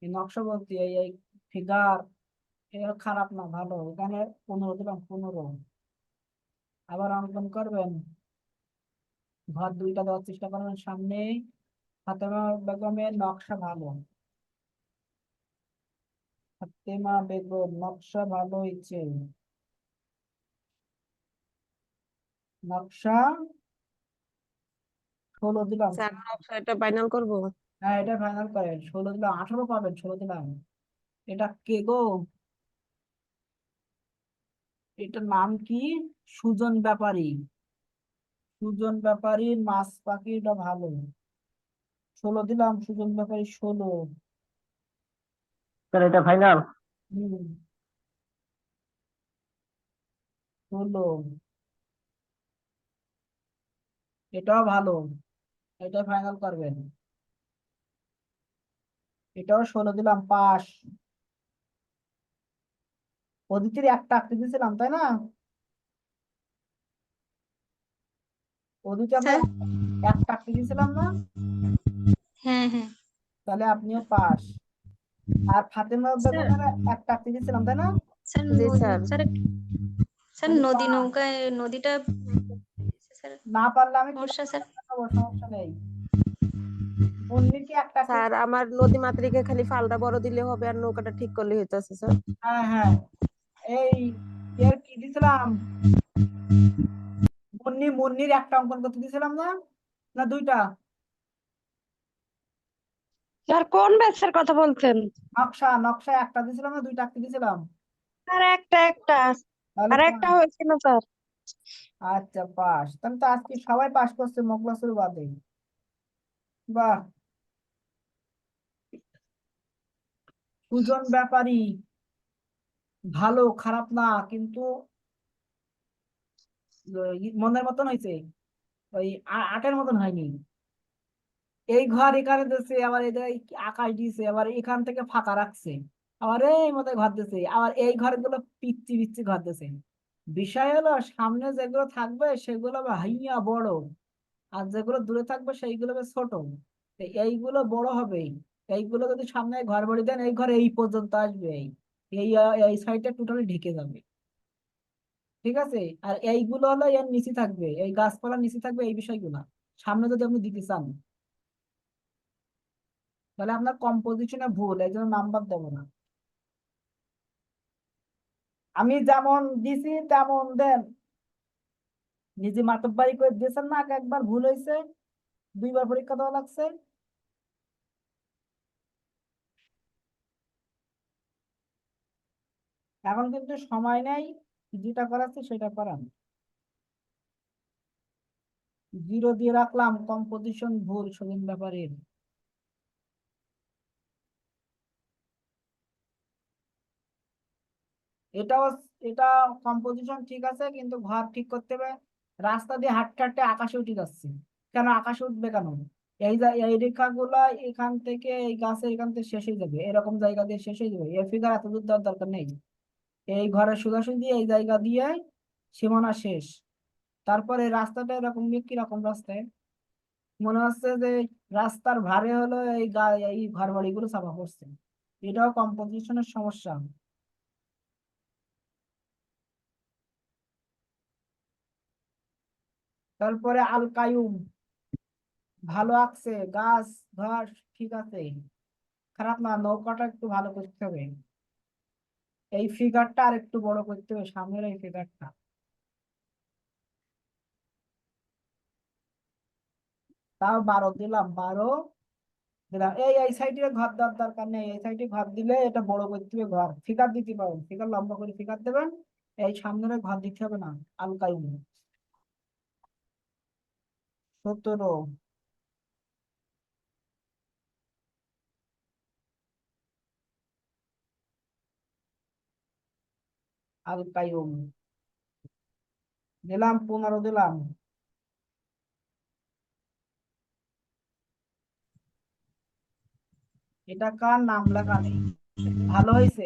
এই নকশা বলতে এই এই ফিগার, এটা খারাপ না, ভালো। এখানে 15 দিলাম, 15। আবার অঙ্কন করবেন, ঘর দুইটা দেওয়ার চেষ্টা করবেন সামনে। ফাতেমা বেগমের নকশা ভালো, ফাতেমা বেগম নকশা ভালো হয়েছে। নকশা 16 দিলাম। স্যার এটা ফাইনাল করব। হ্যাঁ, এটা ফাইনাল করেন। 16 দিলাম, 18 পাবেন, 16 দিলাম। এটা কে গো? এটার নাম কি? সুজন ব্যাপারী। সুজন ব্যাপারীর মাছ পাখিটা ভালো। 16 দিলাম, সুজন ব্যাপারী 16। স্যার এটা ফাইনাল। হম, 16। এটাও ভালো, এটা ফাইনাল করবেন। এটাও 16 দিলাম, পাস। অদিতির একটা আঁকতে দিয়েছিলাম, তাই না? অদিতি আমরা স্যার একটা আঁকতে দিয়েছিলাম না? হ্যাঁ হ্যাঁ তাহলে আপনিও পাস। আর ফাতেমা স্যার। বেগমের একটা আঁকতে দিয়েছিলাম, তাই না? স্যার জি স্যার। স্যার স্যার উনি নদী পাস। নৌকায় নদীটা স্যার না পারলে আমি সমস্যা স্যার। দেখাবো, সমস্যা নেই। মুন্নিকে একটা আঁকতে। স্যার আমার নদী মাতৃকে খালি ফালটা বড় দিলে হবে আর নৌকাটা ঠিক করলে হইতাছে স্যার। হ্যাঁ হ্যাঁ, এই এর কি দিছিলাম? মুন্নির একটা অঙ্কন করতে দিয়েছিলাম না? না দুইটা? স্যার কোন ব্যাচের কথা বলছেন? নকশা, নকশা একটা দিয়েছিলাম না দুইটা আঁকতে দিয়েছিলাম? স্যার একটা একটা, তাহলে আর একটা পাস। হয়েছিল স্যার। আচ্ছা, পাস। তাহলে তো আজকে সবাই পাস করছে, মোগলাসুর বাদে। বাহ। সুজন ব্যাপারী ভালো, খারাপ না, কিন্তু মনের মতন হয়েছে, ওই আটের মতন হয়নি। এই ঘর এখানে দিচ্ছে, আবার এই জায়গায় আকাশ দিয়েছে, আবার এখান থেকে ফাঁকা রাখছে, আবার এই মতো ঘর দিছে, আবার এই ঘরগুলো পিচ্ছি পিচ্ছি ঘর দিছে। বিষয় হলো সামনে যেগুলো থাকবে সেগুলো হাইয়া বড়, আর যেগুলো দূরে থাকবে সেইগুলো বেশ ছোট। তো এইগুলো বড় হবে, এইগুলো যদি সামনে ঘর বাড়ি দেন, এই ঘর এই পর্যন্ত আসবে, এই এই সাইডটা টোটালি ঢেকে যাবে। ঠিক আছে? আর এইগুলো হলো এর নিচে থাকবে, এই গাছপালার নিচে থাকবে এই বিষয়গুলো। সামনে যদি আপনি দিতে চান, তাহলে আপনার কম্পোজিশনে ভুল, এই জন্য নাম্বার দেবো না। আমি যেমন দিছি তেমন দেন। নিজে মাতব্বারি করে দিয়েছেন না, একবার ভুল হয়েছে, 2বার পরীক্ষা দেওয়া লাগছে। এখন কিন্তু সময় নেই, যেটা করাচ্ছে সেটা করান। 0 দিয়ে রাখলাম, কম্পোজিশন ভুল সেদিন ব্যাপারে। এটাও এটা কম্পোজিশন ঠিক আছে, কিন্তু ঘর ঠিক করতে হবে। রাস্তা দিয়ে হাঁটতে হাঁটতে আকাশে উঠে যাচ্ছে, কেন আকাশে উঠবে কেন? এই রেখাগুলা এখান থেকে এই গাছের এখান থেকে শেষ হয়ে যাবে, এরকম জায়গা দিয়ে শেষ হয়ে যাবে, এই ফিগার এত দূর দেওয়ার দরকার নেই। এই ঘরের সোজাসুজি এই জায়গা দিয়ে সীমানা শেষ। তারপরে রাস্তাটা এরকম কিরকম রাস্তায় মনে হচ্ছে যে রাস্তার ভারে হলো এই ঘর বাড়িগুলো চাপা পড়ছে। এটাও কম্পোজিশনের সমস্যা। তারপরে আল কায়ুম ভালো আঁকছে, গাছ ঘর ঠিক আছে, খারাপ না। নৌকাটা একটু ভালো করতে হবে, এই ফিগারটা আর একটু বড় করতে হবে, সামনের এই ফিগারটা। তাও 12 দিলাম, 12 দিলাম। এই সাইডে ঘর দেওয়ার দরকার নেই, এই সাইডে ঘর দিলে এটা বড় করতে হবে। ঘর ফিগার দিতে পারেন, ফিগার লম্বা করে ফিগার দেবেন, এই সামনের ঘর দিতে হবে না। আল কায়ুম 17, আল কায়ুম দিলাম, 15 দিলাম। এটা কার নাম লেখা নেই, ভালো হয়েছে,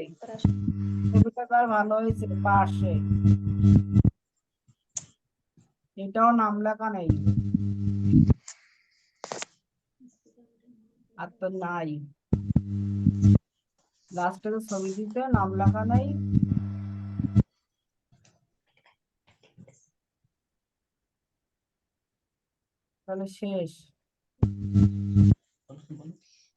ছবিটা কার ভালো হয়েছে পাশে, এটাও নাম লেখা নেই, আর তো নাই। লাস্টে তো ছবি দিতে নাম লেখা নেই। তাহলে শেষ।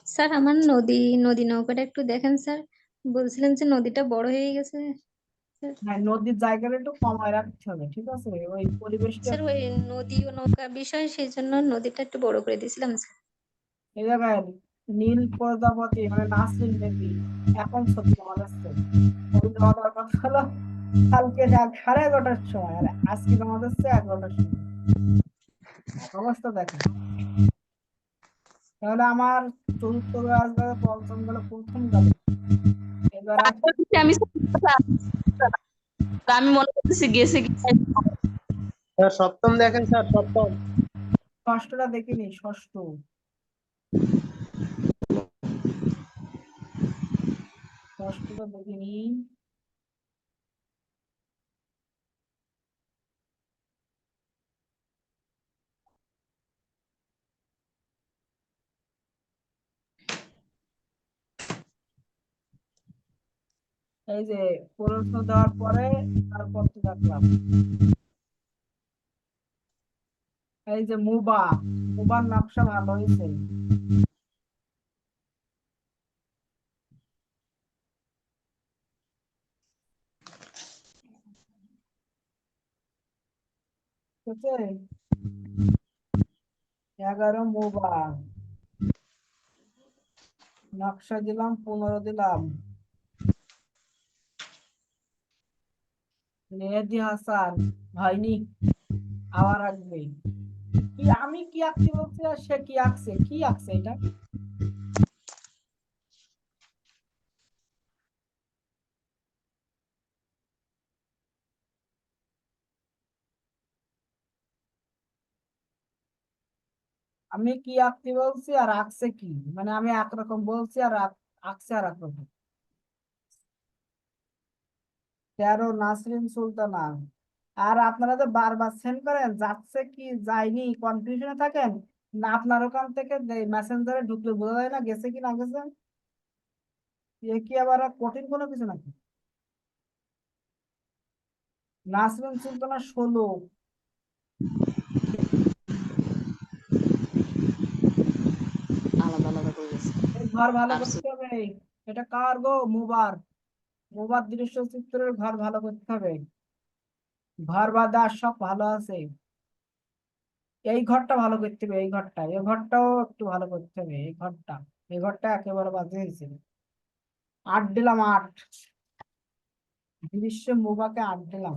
স্যার আমার নদী নৌকাটা একটু দেখেন স্যার, বলছিলেন যে নদীটা বড় হয়ে গেছে স্যার। হ্যাঁ, নদীর জায়গাটা একটু কমায় রাখতে হবে, ঠিক আছে, ওই পরিবেশটা। স্যার ওই নদী ও নৌকা বিষয়, সেই জন্য নদীটা একটু বড় করে দিয়েছিলাম স্যার। এই দেখেন, নীল প্রজাপতি মানে নাসরিন বেবি এখন ছবি জমা দিচ্ছে। ছবি জমা দেওয়ার কথা হলো কালকে 11:30টার সময়, আর আজকে জমা দিচ্ছে 11টার সময়। অবস্থা দেখেন। তাহলে আমার চতুর্থ আসবে, পঞ্চম গেল, প্রথম গেল, এবার আসবে। আমি আমি মনে করতেছি গেছে কি। স্যার সপ্তম দেখেন, স্যার সপ্তম। ষষ্ঠটা দেখিনি, ষষ্ঠ, ষষ্ঠটা দেখিনি। এই যে প্রশ্ন দেওয়ার পরে তারপর তো দেখলাম, এই যে মুবার নকশা ভালো হয়েছে। ঠিক আছে, 11 মুবা, নকশা দিলাম, 15 দিলাম। মেহেদি হাসান হয়নি, আবার আঁকবে। কি আমি কি আঁকতে বলছি আর সে কি আঁকছে, কি আঁকছে এটা? আমি কি আঁকতে বলছি আর আঁকছে কি, মানে আমি একরকম বলছি আর আঁকছে আর একরকম। 13 নাসরিন সুলতানা। আর আপনারা তো বারবার সেন্ড করেন, যাচ্ছে কি যায়নি কনফিউশনে থাকেন না, আপনার ওখান থেকে মেসেঞ্জারে ঢুকলে বোঝা যায় না গেছে কি না গেছে। এ কি আবার কঠিন কোনো কিছু নাকি? নাসরিন সুলতানা 16, আলাদা আলাদা করে গেছে। এই ঘর ভালো করতে হবে। এটা কার গো? মুবার দৃশ্য চিত্রের ঘর ভালো করতে হবে। ঘর বাঁধা সব ভালো আছে, এই ঘরটা ভালো করতে হবে, এই ঘরটাও একটু ভালো করতে হবে, এই ঘরটা একেবারে বাজে হয়েছে। 8 দিলাম, 8 দৃশ্য মুবাকে 8 দিলাম।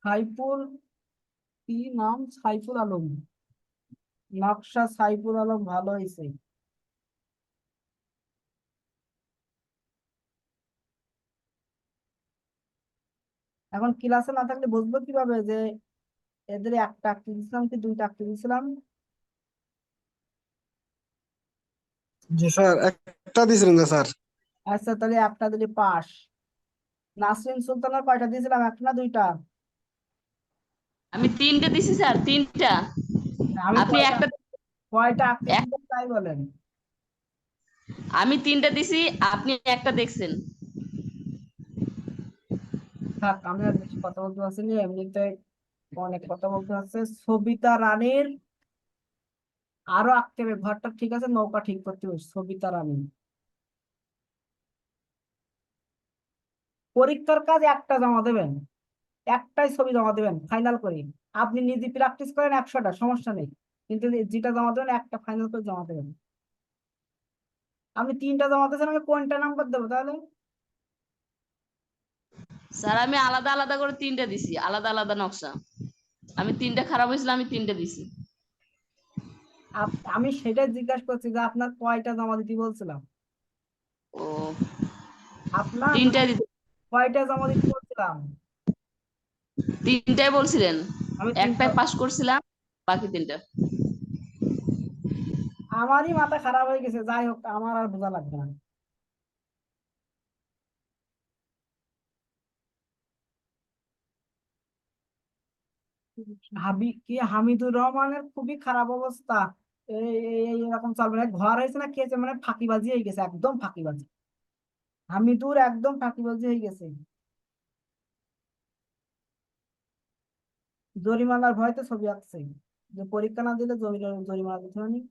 সাইফুল, কি নাম, সাইফুল আলম, নকশা সাইফুল আলম, ভালো হয়েছে। এখন ক্লাসে না থাকলে বুঝবো কিভাবে যে এদের একটা আঁকতে দিয়েছিলাম কি দুইটা আঁকতে দিয়েছিলাম? জি স্যার, একটা দিয়েছিলেন না স্যার? আচ্ছা, তাহলে একটা দিলে পাস। নাসরিন সুলতানা কয়টা দিয়েছিলাম, একটা না দুইটা? আমি 3টে দিছি স্যার, 3টা। আমি আপনি কয়টা একটা কয়টা আঁকতে এক- দিয়েছিলাম তাই বলেন। আমি 3টা দিছি, আপনি একটা দেখছেন। থাক, আমি আর বেশি কথা বলতে পারছি না, এমনিতে অনেক কথা বলতে হচ্ছে। সবিতা রানীর আরো আঁকতে হবে ঘরটা, ঠিক আছে, নৌকা ঠিক করতে হবে। সবিতা রানী, পরীক্ষার কাজ একটা জমা দেবেন, একটাই ছবি জমা দেবেন ফাইনাল করে। আপনি নিজে প্র্যাকটিস করেন 100টা, সমস্যা নেই, কিন্তু যেটা জমা দেবেন একটা ফাইনাল করে জমা দেবেন। আপনি 3টা জমা দিয়েছেন, আমি কোনটা নাম্বার দেবো তাহলে? স্যার আমি আলাদা আলাদা করে 3টা দিছি, আলাদা আলাদা নকশা। আমি 3টা খারাপ হয়েছিল, আমি 3টা দিছি। আমি সেটাই জিজ্ঞাসা করছি যে আপনার কয়টা জমা দিতে বলছিলাম, ও, আপনার 3টাই দিতে, কয়টা জমা দিতে বলছিলাম? 3টাই বলছিলেন। আমি 3টা। একটাই পাস করছিলাম, বাকি 3টা। আমারই মাথা খারাপ হয়ে গেছে, যাই হোক, আমার আর বোঝা লাগবে না। হামিদুর রহমানের খুবই খারাপ অবস্থা। এরকম চলবে না, ঘর হয়েছে না খেয়েছে, মানে ফাঁকিবাজি হয়ে গেছে, একদম ফাঁকিবাজি। হামিদুর একদম ফাঁকিবাজি হয়ে গেছে। জরিমানার ভয়তে ছবি আঁকছে, যে পরীক্ষা না দিলে জরিমানা দিতে হয়নি।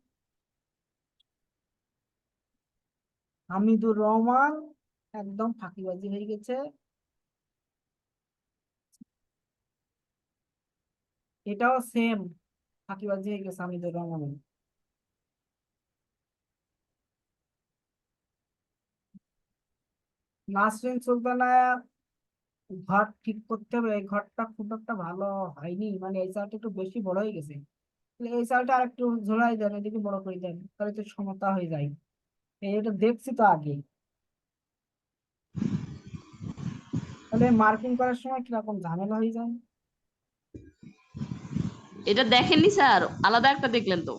হামিদুর রহমান একদম ফাঁকিবাজি হয়ে গেছে। এটাও সেম ফাঁকিবাজি হয়ে গেছে হামিদুর রহমানের। নাসরিন সুলতানা, ঘর ঠিক করতে হবে, এই ঘরটা খুব একটা ভালো হয়নি, মানে এই চালটা একটু বেশি বড় হয়ে গেছে। তাহলে এই চালটা আর একটু ঝোলাই দেন, এদিকে বড় করে দেন, তাহলে তো সমতা হয়ে যায়। এটা দেখছি তো আগে। তাহলে মার্কিং করার সময় কিরকম ঝামেলা হয়ে যায়। এটা দেখেননি স্যার? আলাদা একটা দেখলেন তো?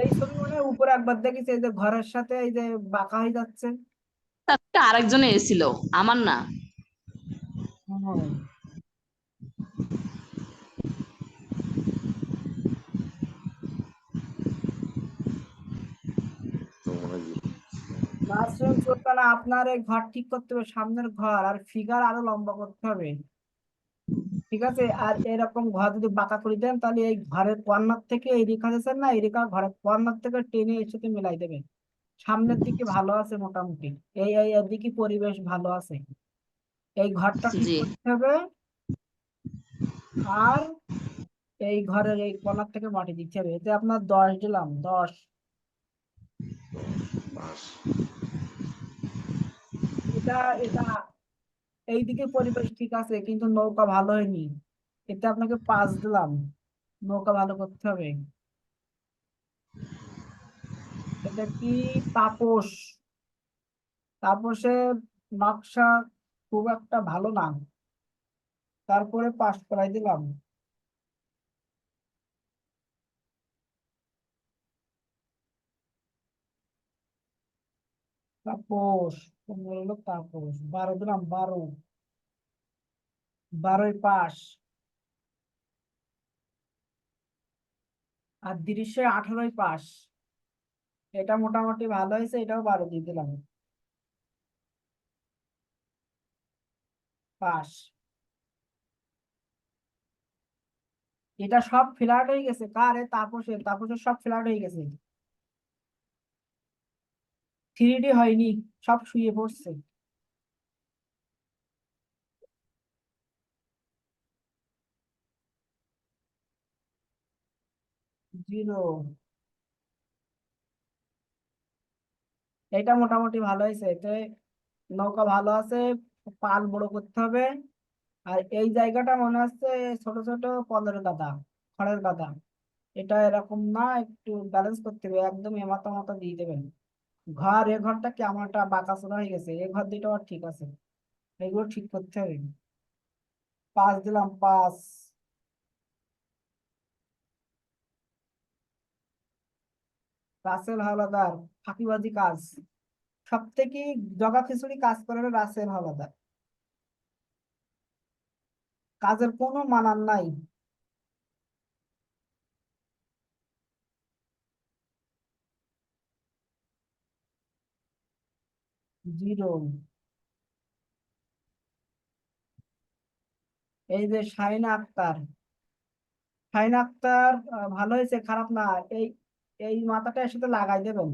এই ছবি মানে উপরে একবার দেখেছি, এই যে ঘরের সাথে এই যে বাঁকা হয়ে যাচ্ছে। তারটা আরেকজনে এসেছিল, আমার না। হুম। নাসরিন সুলতানা, আপনার এই ঘর ঠিক করতে হবে, সামনের ঘর আর ফিগার আরো লম্বা করতে হবে, ঠিক আছে? আর এরকম ঘর যদি বাঁকা করে দেন, তাহলে এই ঘরের কর্নার থেকে এই রেখা দিয়েছেন না, এই রেখা ঘরের কর্নার থেকে টেনে এর সাথে মিলাই দেবেন। সামনের দিকে ভালো আছে মোটামুটি, এই এই এর দিকে পরিবেশ ভালো আছে। এই ঘরটা ঠিক জি। করতে হবে। আর এই ঘরের এই কর্নার থেকে মাটি দিতে হবে, এতে আপনার 10 দিলাম, 10। এটা এটা এইদিকে পরিবেশ ঠিক আছে, কিন্তু নৌকা ভালো হয়নি, এতে আপনাকে 5 দিলাম। নৌকা ভালো করতে হবে। এটা কি, তাপস, তাপসের নকশা খুব একটা ভালো না, তারপরে পাস করাই দিলাম। তাপস, 15 হলো তাপস, 12 দিলাম, 12, 12ই পাস। আর দৃশ্যে 18ই পাস। এটা মোটামুটি ভালো হয়েছে, এটাও 12 দিয়ে দিলাম, পাস। এটা সব ফ্ল্যাট হয়ে গেছে, কারে? তাপসের, তাপসের সব ফ্ল্যাট হয়ে গেছে, 3D হয়নি, সব শুয়ে পড়ছে। 0। এটা মোটামুটি ভালো হয়েছে, এতে নৌকা ভালো আছে, পাল বড় করতে হবে। আর এই জায়গাটা মনে হচ্ছে ছোট ছোট পলের গাদা, খড়ের গাদা। এটা এরকম না, একটু ব্যালেন্স করতে হবে, একদম এমাথা মতো দিয়ে দেবেন। এ ঘরটা কেমন একটা বাঁকাচোরা হয়ে গেছে, এই ঘর দুটো আর ঠিক আছে, এগুলো ঠিক করতে হবে। 5 দিলাম, 5। রাসেল হাওলাদার, ফাঁকিবাজি কাজ, সব থেকে জগা খিচুড়ি কাজ করে হলো রাসেল হাওলাদার। কাজের কোনো মানান নাই। জিরো। এই যে শাহিনা আক্তার, শাহিনা আক্তার ভালো হয়েছে, খারাপ না। এই এই মাথাটা এর সাথে লাগাই দেবেন,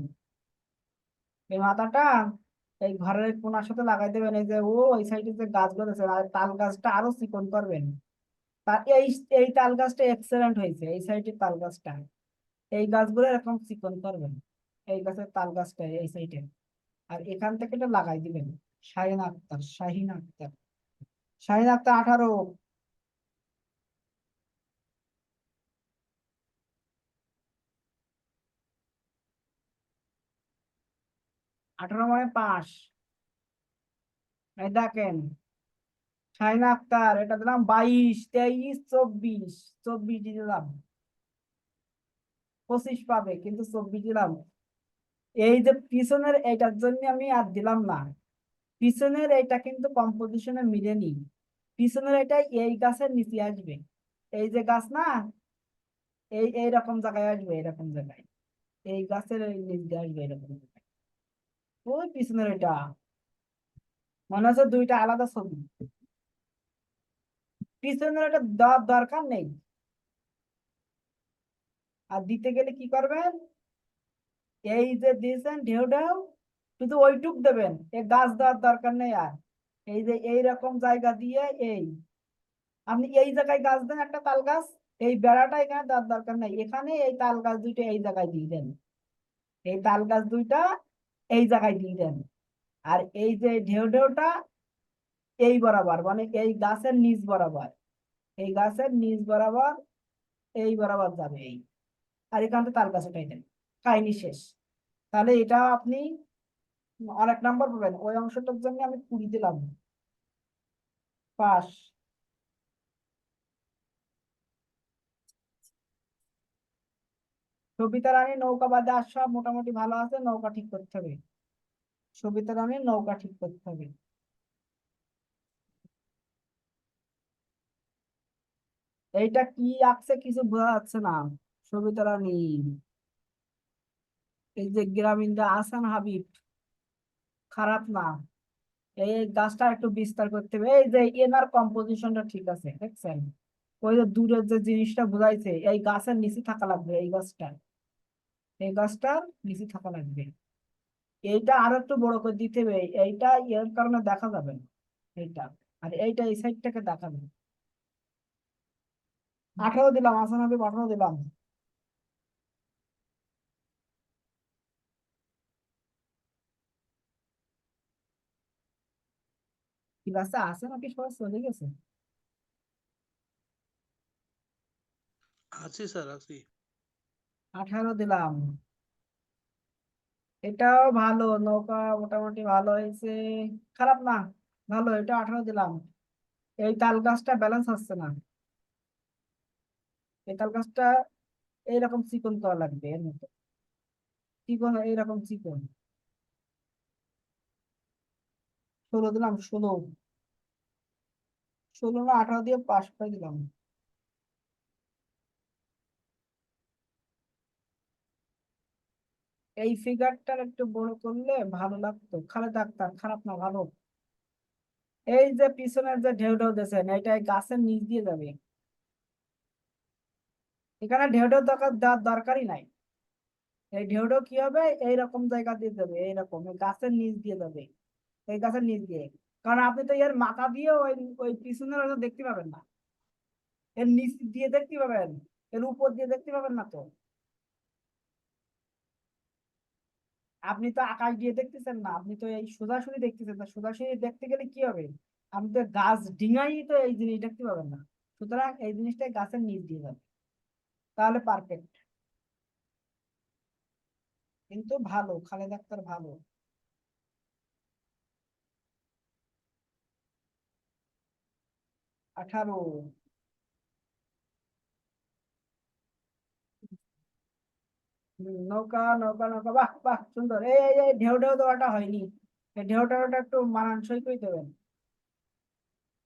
এই মাথাটা এই ঘরের কোনার সাথে লাগাই দেবেন। এই যে ওই সাইডে যে গাছগুলো আছে, আর তাল গাছটা আরো চিকন করবেন। তার এই এই তাল গাছটা এক্সেলেন্ট হয়েছে, এই সাইডের তাল গাছটা, এই গাছগুলো এরকম চিকন করবেন, এই গাছের তাল গাছটা এই সাইডে। আর এখান থেকে এটা লাগাই দিবেন। শাহিনা আক্তার, শাহিনা আক্তার, শাহিনা আক্তার 18। 18 মানে পাস। এই দেখেন, শাহিনা আক্তার, এটা দিলাম 22, 23, 24, 24 দিয়ে দিলাম। 25 পাবে, কিন্তু 24 দিলাম। এই যে পিছনের এইটার জন্য আমি আর দিলাম না, পিছনের এইটা কিন্তু কম্পোজিশনে মিলেনি। পিছনের এটা এই গাছের নিচে আসবে, এই যে গাছ না, এই এইরকম জায়গায় আসবে, এরকম জায়গায়, এই গাছের এই নিচ দিয়ে আসবে এরকম জায়গায়। ওই পিছনের এটা মনে হচ্ছে দুইটা আলাদা ছবি। পিছনের এটা দেওয়ার দরকার নেই। আর দিতে গেলে কি করবেন, এই যে দিয়েছেন ঢেউ ঢেউ, শুধু ওইটুক দেবেন, এই গাছ দেওয়ার দরকার নেই আর। এই যে এইরকম জায়গা দিয়ে এই আপনি এই জায়গায় গাছ দেন, একটা তাল গাছ, এই বেড়াটা এখানে দেওয়ার দরকার নেই, এখানে এই তাল গাছ দুইটা এই জায়গায় দিয়ে দেন, এই তাল গাছ দুইটা এই জায়গায় দিয়ে দেন। আর এই যে ঢেউ ঢেউটা এই বরাবর, মানে এই গাছের নিচ বরাবর, এই গাছের নিচ বরাবর, এই বরাবর যাবে এই। আর এখান থেকে তাল গাছ উঠাই দেন, কাহিনী শেষ। তাহলে এটা আপনি অনেক নাম্বার পাবেন। ওই অংশটার জন্য আমি 20 দিলাম, পাস। সবিতা রানী নৌকা বাদে আর সব মোটামুটি ভালো আছে, নৌকা ঠিক করতে হবে। সবিতা রানীর নৌকা ঠিক করতে হবে। এইটা কি আঁকছে কিছু বোঝা যাচ্ছে না। সবিতা রানী, এই যে গ্রামীণ আহসান হাবিব, খারাপ না। এই গাছটা একটু বিস্তার করতে হবে। এই যে এনার কম্পোজিশনটা ঠিক আছে, দেখছেন? ওই যে দূরের যে জিনিসটা বোঝাইছে, এই গাছের নিচে থাকা লাগবে, এই গাছটা, এই গাছটার নিচে থাকা লাগবে। এইটা আরো একটু বড় করে দিতে হবে, এইটা এর কারণে দেখা যাবে না এইটা। আর এইটা এই সাইডটাকে দেখাবে। 18 দিলাম, আহসান হাবিব 18 দিলাম। ক্লাসে আছে নাকি সবাই চলে গেছে? আছি স্যার, আছি। 18 দিলাম। এটাও ভালো, নৌকা মোটামুটি ভালো হয়েছে, খারাপ না, ভালো। এটা 18 দিলাম। এই তাল গাছটা ব্যালেন্স হচ্ছে না, এই তাল গাছটা এইরকম চিকন করা লাগবে, এর মতো চিকন, এইরকম চিকন। 16 দিলাম, 16। 16 না 18 দিয়ে পাশ করে দিলাম। এই ফিগারটা একটু বড় করলে ভালো লাগতো, খালেদ আক্তার, খারাপ না, ভালো। এই যে পিছনের যে ঢেউ ঢেউ দিয়েছেন, এটা এই গাছের নিচ দিয়ে যাবে, এখানে ঢেউ ঢেউ দেওয়ার দরকারই নাই। এই ঢেউ ঢেউ কি হবে, এইরকম জায়গা দিয়ে যাবে, এইরকম এই গাছের নিচ দিয়ে যাবে, এই গাছের নিচ দিয়ে। কারণ আপনি তো এর মাথা দিয়ে ওই ওই পিছনের ওটা দেখতে পাবেন না, এর নিচ দিয়ে দেখতে পাবেন, এর উপর দিয়ে দেখতে পাবেন না তো। আপনি তো আকাশ দিয়ে দেখতেছেন না, আপনি তো এই সোজাসুজি দেখতেছেন না। সোজাসুজি দেখতে গেলে কি হবে? আপনি তো গাছ ডিঙাই তো এই জিনিস দেখতে পাবেন না। সুতরাং এই জিনিসটা গাছের নিচ দিয়ে যাবে, তাহলে পারফেক্ট। কিন্তু ভালো, খালেদ আক্তার ভালো। 18। নৌকা নৌকা নৌকা, বাহ বাহ, সুন্দর। এই ঢেউ ঢেউ দেওয়াটা হয়নি। এই ঢেউ ঢেউটা একটু মানানসই করে দেবেন,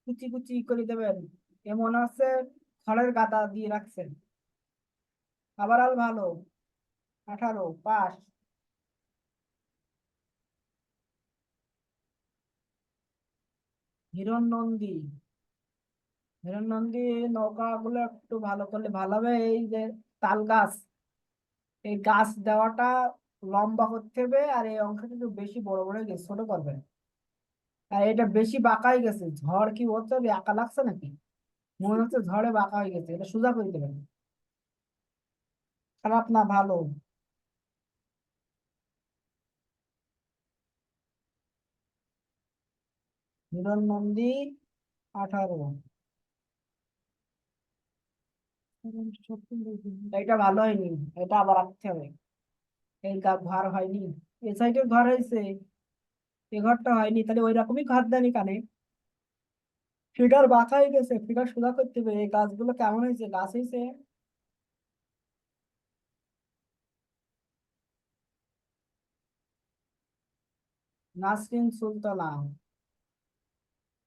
কুচি কুচি করে দেবেন। এ মনে হচ্ছে খড়ের গাদা দিয়ে রাখছেন। আবার আল ভালো। 18 পাস। হিরণ নন্দী। হিরণ নন্দী নৌকা গুলো একটু ভালো করলে ভালো হবে। এই যে তাল গাছ, এই গাছ দেওয়াটা লম্বা করতে হবে, আর এই অংশটা একটু বেশি বড় বড় গেছে, ছোট করবেন। আর এটা বেশি বাঁকাই গেছে, ঝড় কি হচ্ছে, আঁকা লাগছে নাকি? মনে হচ্ছে ঝড়ে বাঁকা হয়ে গেছে, এটা সোজা করে দেবেন। খারাপ না, ভালো। হিরণ নন্দী 18। এটা ভালো হয়নি, এটা আবার রাখতে হবে। এই ঘর হয়নি, এই সাইডের ঘর হয়েছে, এই ঘরটা হয়নি, তাহলে ওই রকমই ঘর দেয়নি কানে। ফিগার বাঁকা হয়ে গেছে, ফিগার সোজা করতে হবে। এই গাছগুলো কেমন হয়েছে? গাছ হয়েছে। নাসরিন সুলতানা,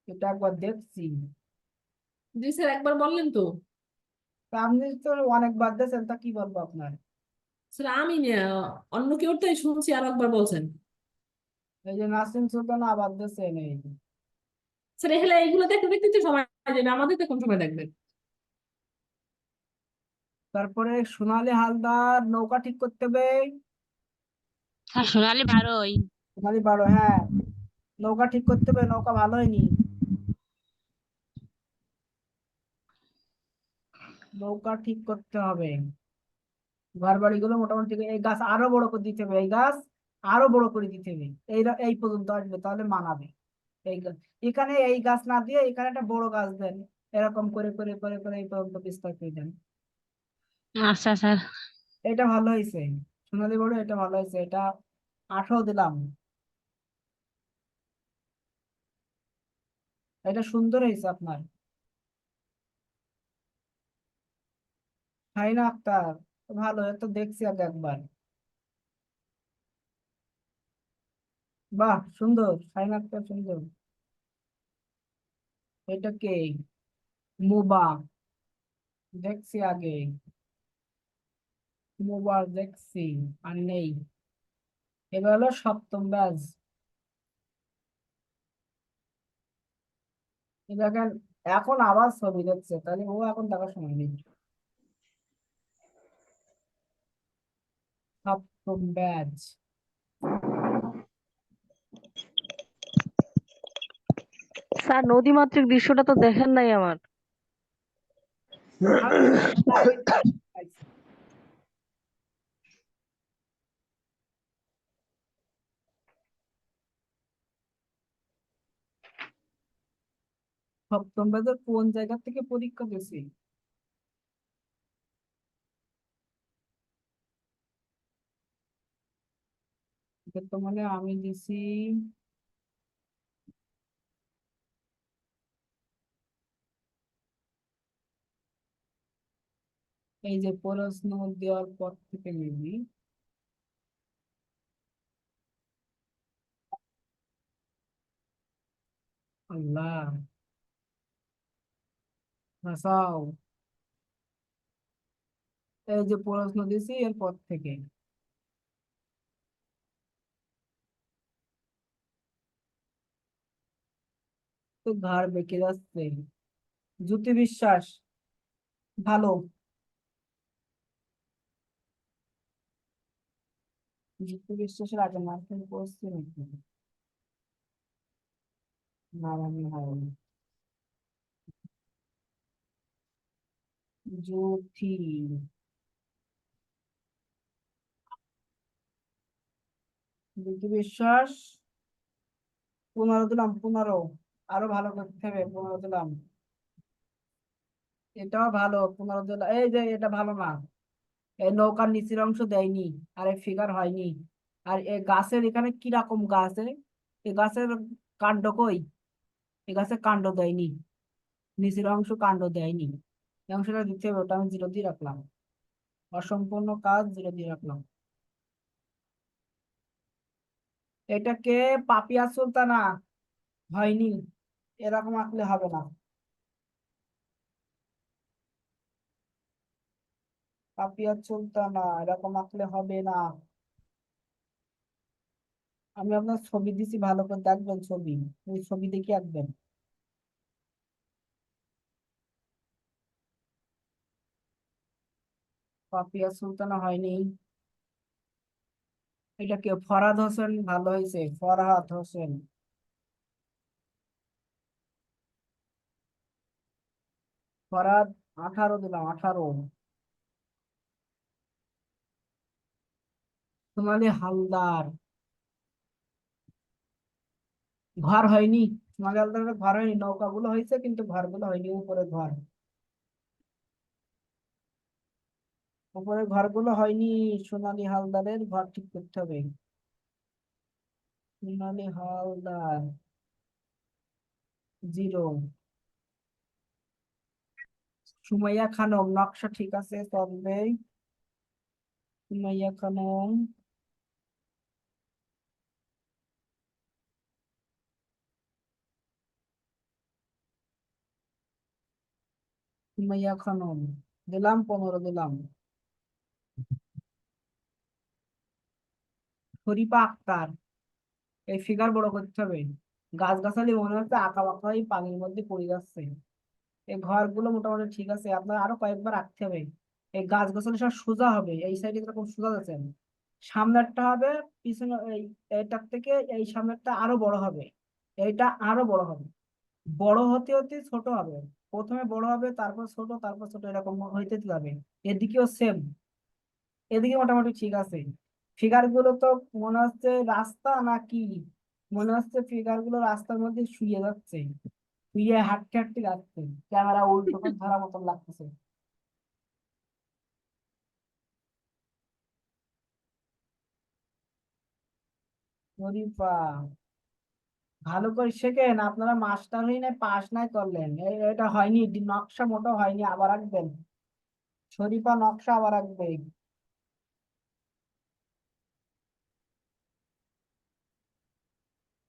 এটা একবার দেখছি। জি স্যার, একবার বললেন তো। তা আপনি তো অনেকবার দেখছেন, তা কি বলবো আপনার? স্যার আমি না, অন্য কেউ তাই শুনছি আর একবার বলছেন। এই যে নাসরিন সুলতানা আবার দেখছেন, এই যে। স্যার এগুলো এইগুলো দেখতে দেখতে তো সময় যাবে, আমাদের তো কোন সময় দেখবেন। তারপরে সোনালী হালদার, নৌকা ঠিক করতে হবে। স্যার সোনালি 12। সোনালী 12, হ্যাঁ। নৌকা ঠিক করতে হবে, নৌকা ভালো হয়নি। নৌকা ঠিক করতে হবে। ঘর বাড়িগুলো মোটামুটি ঠিক। এই গাছ আরো বড় করে দিতে হবে, এই গাছ আরো বড় করে দিতে হবে। এই পর্যন্ত আসবে, তাহলে মানাবে। এই এখানে এই গাছ না দিয়ে এখানে একটা বড় গাছ দেন, এরকম করে করে করে করে এই পর্যন্ত বিস্তার করে দেন। আচ্ছা স্যার। এটা ভালো হয়েছে, সোনালী বড়, এটা ভালো হয়েছে। এটা 18 দিলাম। এটা সুন্দর হয়েছে আপনার। হাইনা আক্তার, ভালো, এটা দেখছি আগে একবার। বাহ, সুন্দর, হাইনা আক্তার সুন্দর। এটা কে? মুবা, দেখছি আগে। মুবা দেখছি, আর নেই। এবার হলো সপ্তম ব্যাচ। দেখেন, এখন আবার ছবি দেখছে, তাহলে ও এখন দেখার সময় নেই। সপ্তম ব্যাচ। স্যার নদীমাতৃক দৃশ্যটা তো দেখেন নাই আমার। সপ্তম ব্যাচের কোন জায়গা থেকে পরীক্ষা দিয়েছি? এটা তো মানে আমি দিছি। এই যে প্রশ্ন দেওয়ার পর থেকে নিবি। আল্লাহ, বাঁচাও। এই যে প্রশ্ন দিছি এরপর থেকে। তো ঘাড় বেঁকে যাচ্ছে। জ্যোতি বিশ্বাস, ভালো। জ্যোতি বিশ্বাসের আগে মার্কিন পড়ছি নাকি? নারায়ণ হারান। জ্যোতি, বিকি বিশ্বাস 15 দিলাম, 15। আরো ভালো করতে হবে, 15 দিলাম। এটাও ভালো, 15 দিলাম। এই যে এটা ভালো না, এই নৌকার নিচের অংশ দেয়নি, আর এই ফিগার হয়নি। আর এই গাছের এখানে কি রকম গাছ, এই গাছের কাণ্ড কই? এই গাছের কাণ্ড দেয়নি, নিচের অংশ কাণ্ড দেয়নি। এই অংশটা দিতে হবে, ওটা আমি 0 দিয়ে রাখলাম। অসম্পূর্ণ কাজ 0 দিয়ে রাখলাম। এটাকে পাপিয়া সুলতানা হয়নি, এরকম আঁকলে হবে না। পাপিয়া সুলতানা এরকম আঁকলে হবে না। আমি আপনার ছবি দিছি, ভালো করে দেখবেন ছবি, ওই ছবি দেখে আঁকবেন। পাপিয়া সুলতানা হয়নি। এটা কে? ফরহাদ হোসেন, ভালো হয়েছে, ফরহাদ হোসেন। ফরহাদ 18 দিলাম, 18। সোনালী হালদার ঘর হয়নি, সোনালী হালদারের ঘর হয়নি। নৌকাগুলো হয়েছে কিন্তু ঘরগুলো হয়নি, উপরে ঘর, উপরে ঘরগুলো হয়নি। সোনালী হালদারের ঘর ঠিক করতে হবে। সোনালী হালদার 0। সুমাইয়া খানম নকশা ঠিক আছে, চলবে। সুমাইয়া খানম, সুমাইয়া খানম দিলাম, 15 দিলাম। শরীফা আক্তার, এই ফিগার বড় করতে হবে। গাছগাছালি মনে হচ্ছে আঁকা বাঁকা হয়ে পানির মধ্যে পড়ে যাচ্ছে। এই ঘরগুলো মোটামুটি ঠিক আছে, আপনার আরো কয়েকবার আঁকতে হবে। এই গাছগাছালি সব সোজা হবে, এই সাইডে এরকম সোজা যাচ্ছে। সামনেরটা হবে, পিছনে এইটার থেকে এই সামনেরটা আরো বড় হবে, এইটা আরো বড় হবে। বড় হতে হতে ছোট হবে, প্রথমে বড় হবে, তারপর ছোট, তারপর ছোট, এরকম হইতে যাবে। এদিকেও সেম, এদিকে মোটামুটি ঠিক আছে। ফিগার গুলো তো মনে হচ্ছে রাস্তা নাকি, মনে হচ্ছে ফিগার গুলো রাস্তার মধ্যে শুয়ে যাচ্ছে, শুয়ে হাঁটতে হাঁটতে যাচ্ছে, ক্যামেরা উল্টো করে ধরা মতন লাগতেছে। শরীফা, ভালো করে শেখেন, আপনারা মাস্টার হই না, পাস নাই করলেন, এটা হয়নি, নকশা মোটো হয়নি, আবার আঁকবেন। শরীফা নকশা আবার আঁকবে।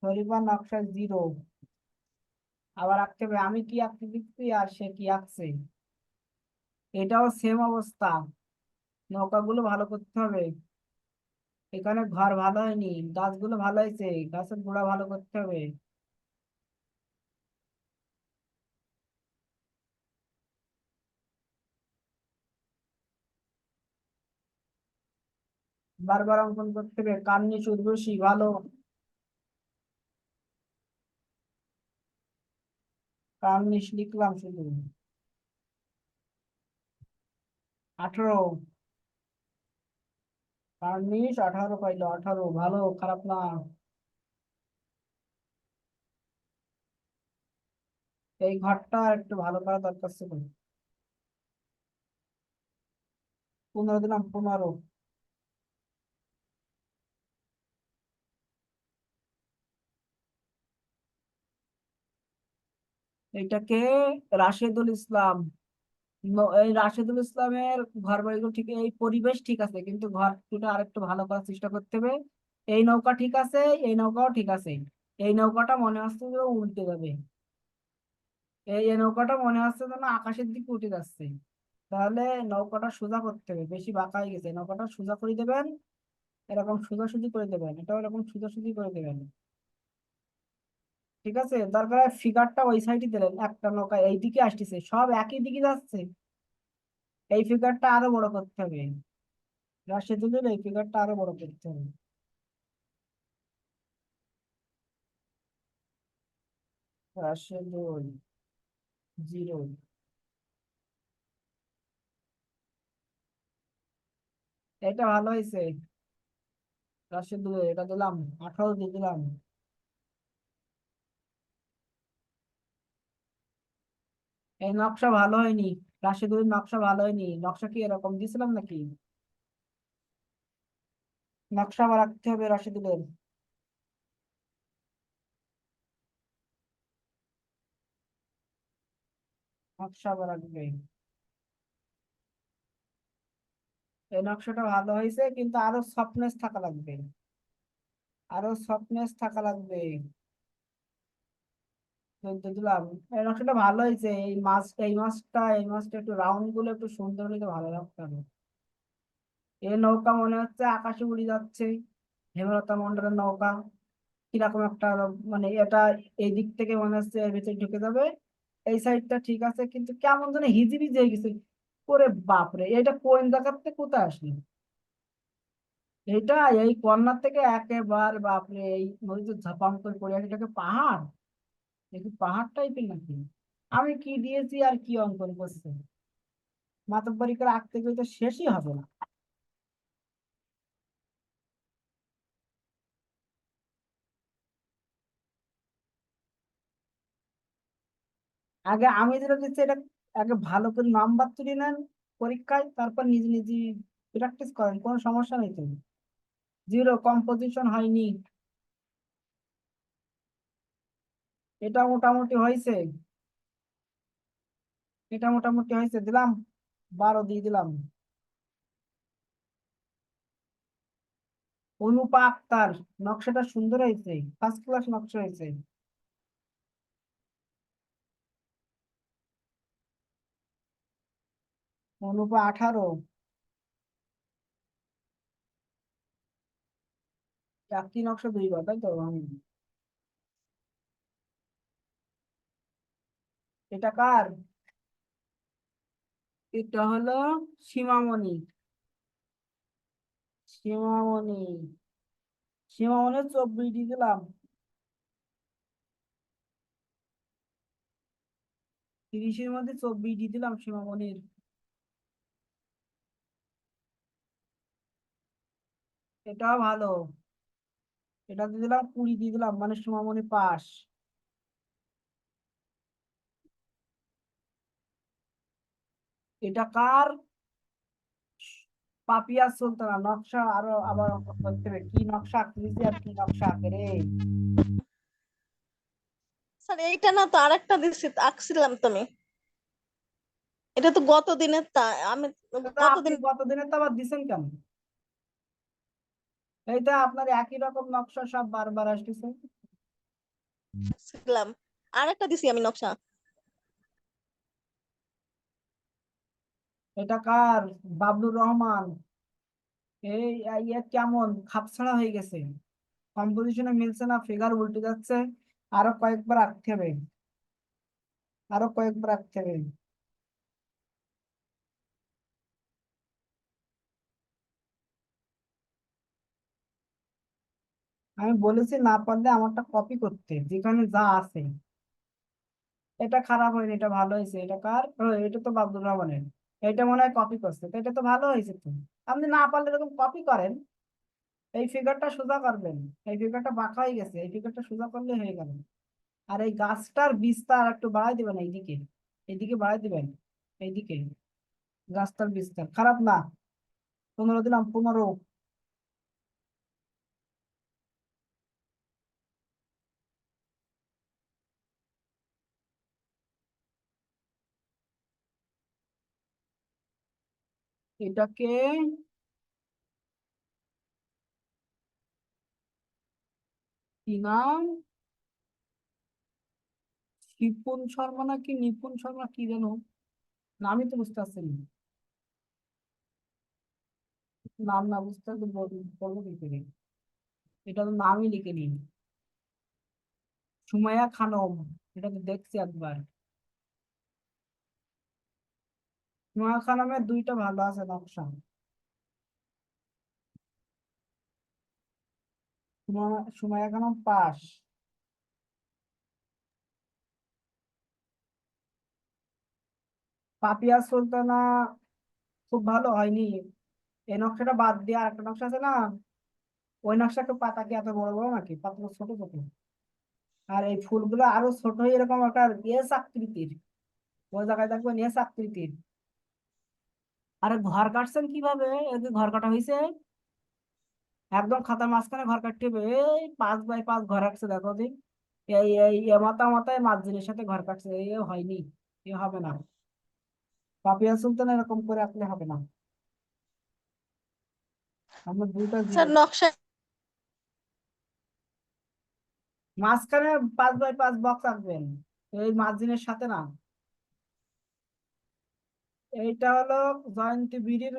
শরীফা নকশা 0, আবার আঁকতে হবে। আমি কি আঁকতে দিচ্ছি আর সে কি আঁকছে, এটাও সেম অবস্থা। নৌকাগুলো ভালো করতে হবে। এখানে ঘর ভালো হয়নি, গাছগুলো ভালো হয়েছে, গাছের গোড়া ভালো করতে হবে। বারবার অঙ্কন করতে হবে। কার্নিশ উর্বশী ভালো, কার্নিশ লিখলাম শুধু। 18, কার্নিশ 18 পাইলো, 18 ভালো, খারাপ না। এই ঘরটা একটু ভালো করা দরকার ছিল। 15 দিলাম, 15। এইটাকে রাশেদুল ইসলাম, এই রাশেদুল ইসলামের ঘর বাড়িগুলো ঠিক, এই পরিবেশ ঠিক আছে, কিন্তু ঘরটা আরেকটু ভালো করার চেষ্টা করতে হবে। এই নৌকা ঠিক আছে, এই নৌকাও ঠিক আছে। এই নৌকাটা মনে হচ্ছে যে উল্টে যাবে, এই নৌকাটা মনে হচ্ছে যেন আকাশের দিকে উঠে যাচ্ছে। তাহলে নৌকাটা সোজা করতে হবে, বেশি বাঁকা হয়ে গেছে, নৌকাটা সোজা করে দেবেন, এরকম সোজাসুজি করে দেবেন, এটাও এরকম সোজাসুজি করে দেবেন। ঠিক আছে, দরকার ফিগারটা ওই সাইডে দিলেন, একটা নৌকা এইদিকে আসতেছে, সব একই দিকে যাচ্ছে। এই ফিগারটা আরো বড় করতে হবে, রাশেদুলের এই ফিগারটা আরো বড় করতে হবে। রাশেদুল 0, এটা ভালো হয়েছে। রাশিদুল এটা দিলাম, 18 দিয়ে দিলাম। এই নকশা ভালো হয়নি, রাশিদুলের নকশা ভালো হয়নি। নকশা কি এরকম দিয়েছিলাম নাকি? নকশা আবার রাখতে হবে রাশিদুলের। নকশা আবার রাখবে। এই নকশাটা ভালো হয়েছে, কিন্তু আরো সফটনেস থাকা লাগবে, আরো সফটনেস থাকা লাগবে। 14 দিলাম। এই নকশাটা ভালো হয়েছে। এই মাছটা একটু রাউন্ড গুলো একটু সুন্দর হলে ভালো লাগতে হবে। এই নৌকা মনে হচ্ছে আকাশে উড়ে যাচ্ছে, হেমলতা মন্ডলের নৌকা। কিরকম একটা, মানে এটা এই দিক থেকে মনে হচ্ছে এর ভিতরে ঢুকে যাবে। এই সাইডটা ঠিক আছে, কিন্তু কেমন যেন হিজিবিজি হয়ে গেছে। ওরে বাপরে, এটা কোন জায়গা থেকে কোথায় আসলো? এটা এই কর্নার থেকে একেবারে বাপরে, এই নদীতে ঝাপাং করে পড়ে আছে। এটাকে পাহাড়, দেখি পাহাড় টাইপের নাকি? আমি কি দিয়েছি আর কি অঙ্কন করছে, মাতব্বরি করে আঁকতে গেলে তো শেষই হবে না। আগে আমি যেটা দিচ্ছি এটা আগে ভালো করে নাম্বার তুলে নেন পরীক্ষায়, তারপর নিজে নিজে প্র্যাকটিস করেন, কোনো সমস্যা নেই তো। 0 কম্পোজিশন হয়নি। এটা মোটামুটি হয়েছে, এটা মোটামুটি হয়েছে, দিলাম 12 দিয়ে দিলাম। অনুপা আক্তার, নকশাটা সুন্দর হয়েছে, ফার্স্ট ক্লাস নকশা হয়েছে। অনুপা 18। একই নকশা দুইবার, তাই তো? এটা কার? এটা হলো সীমামণি। সীমামণি, সীমামণি 24 দিয়ে দিলাম। 30-এর মধ্যে 24 দিয়ে দিলাম সীমামণির। এটাও ভালো, এটা দিয়ে দিলাম 20 দিয়ে দিলাম, মানে সীমামণি পাস। এটা কার? পাপিয়া সুলতানা। নকশা আরো আবার বলতে হবে, কি নকশা আঁকতে দিছি আর কি নকশা আঁকে রে। স্যার এইটা না তো আরেকটা দিছি, আঁকছিলাম তো আমি। এটা তো গত দিনের তা আমি তা আপনি গতদিন গতদিনে তো আবার দিছেন কেন? এইটা আপনার একই রকম নকশা সব বারবার আসতেছে। আঁকছিলাম, আরেকটা দিছি আমি নকশা। এটা কার? বাবলুর রহমান। এই ইয়ে কেমন খাপছাড়া হয়ে গেছে, কম্পোজিশনে মিলছে না, ফিগার উল্টে যাচ্ছে। আরো কয়েকবার আঁকতে হবে, আরো কয়েকবার আঁকতে হবে। আমি বলেছি না পারলে আমারটা কপি করতে, যেখানে যা আছে। এটা খারাপ হয়নি, এটা ভালো হয়েছে। এটা কার? ও, এটা তো বাবলুর রহমানের। এটা মনে হয় কপি করছে, তো এটা তো ভালো হয়েছে তো। আপনি না পারলে এরকম কপি করেন। এই ফিগারটা সোজা করবেন, এই ফিগারটা বাঁকা হয়ে গেছে, এই ফিগারটা সোজা করলে হয়ে গেল। আর এই গাছটার বিস্তার একটু বাড়াই দিবেন, এইদিকে, এইদিকে বাড়াই দিবেন, এইদিকে। গাছটার বিস্তার খারাপ না। 15 দিলাম, 15। এটাকে কি নাম, শিপুন শর্মা নাকি নিপুণ শর্মা কি যেন, নামই তো বুঝতে পারছি না। নাম না বুঝতে পারলে বলবো কি করে? এটা তো নামই লিখে নিন, সুমাইয়া খানম। এটা তো দেখছি একবার। সুমাইয়া খানমের দুইটা ভালো আছে নকশা। সুমাইয়া খানম পাস। পাপিয়া সুলতানা খুব ভালো হয়নি। এই নকশাটা বাদ দিয়ে আর একটা নকশা আছে না, ওই নকশাকে পাতা কি এত বড় বড় নাকি? পাতা তো ছোট ছোট। আর এই ফুলগুলো আরো ছোট, এরকম একটা এস আকৃতির, ওই জায়গায় দেখবেন এস আকৃতির। আরে ঘর কাটছেন কিভাবে? এই যে ঘর কাটা হয়েছে, একদম খাতার মাঝখানে ঘর কাটতে হবে। এই 5x5 ঘর কাটছে, দেখো দিন। এই এই এ মাথা মাথায় মাঝখানের সাথে ঘর কাটছে, এ হয়নি, এ হবে না। পাপিয়া সুলতান এরকম করে আঁকলে হবে না। আমরা দুইটা স্যার জিরো নকশা মাঝখানে 5x5 বক্স আঁকবেন, এই মার্জিনের সাথে না। এইটা হলো জয়ন্তী বিড়ির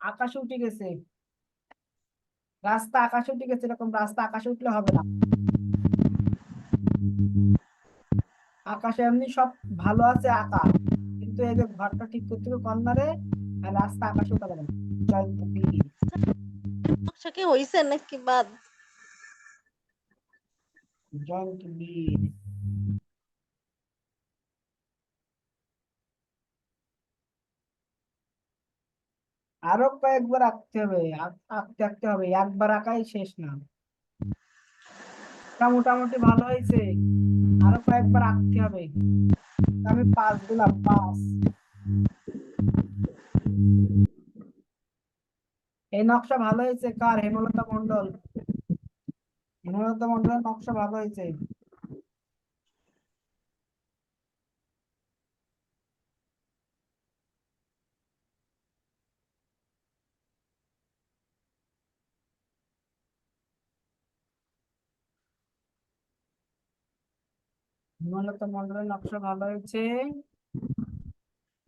আকাশে উঠে গেছে, রাস্তা আকাশে উঠে গেছে, এরকম রাস্তা আকাশে উঠলে হবে না। আকাশে এমনি সব ভালো আছে আঁকা, কিন্তু এই যে ঘরটা ঠিক করতে হবে কর্নারে, আর রাস্তা আকাশে উঠা যাবে না। জয়ন্তী বিড়ি, নকশা কি হইছে নাকি বাদ? জয়ন্তী বিড়ি। আরো কয়েকবার আঁকতে হবে, আঁকতে আঁকতে হবে, একবার আঁকাই শেষ না। তা মোটামুটি ভালো হয়েছে, আরো কয়েকবার আঁকতে হবে। আমি 5 দিলাম, 5। এই নকশা ভালো হয়েছে কার? হেমলতা মন্ডল। হেমলতা মন্ডলের নকশা ভালো হয়েছে। হেমলতা মন্ডলের নকশা ভালো হয়েছে।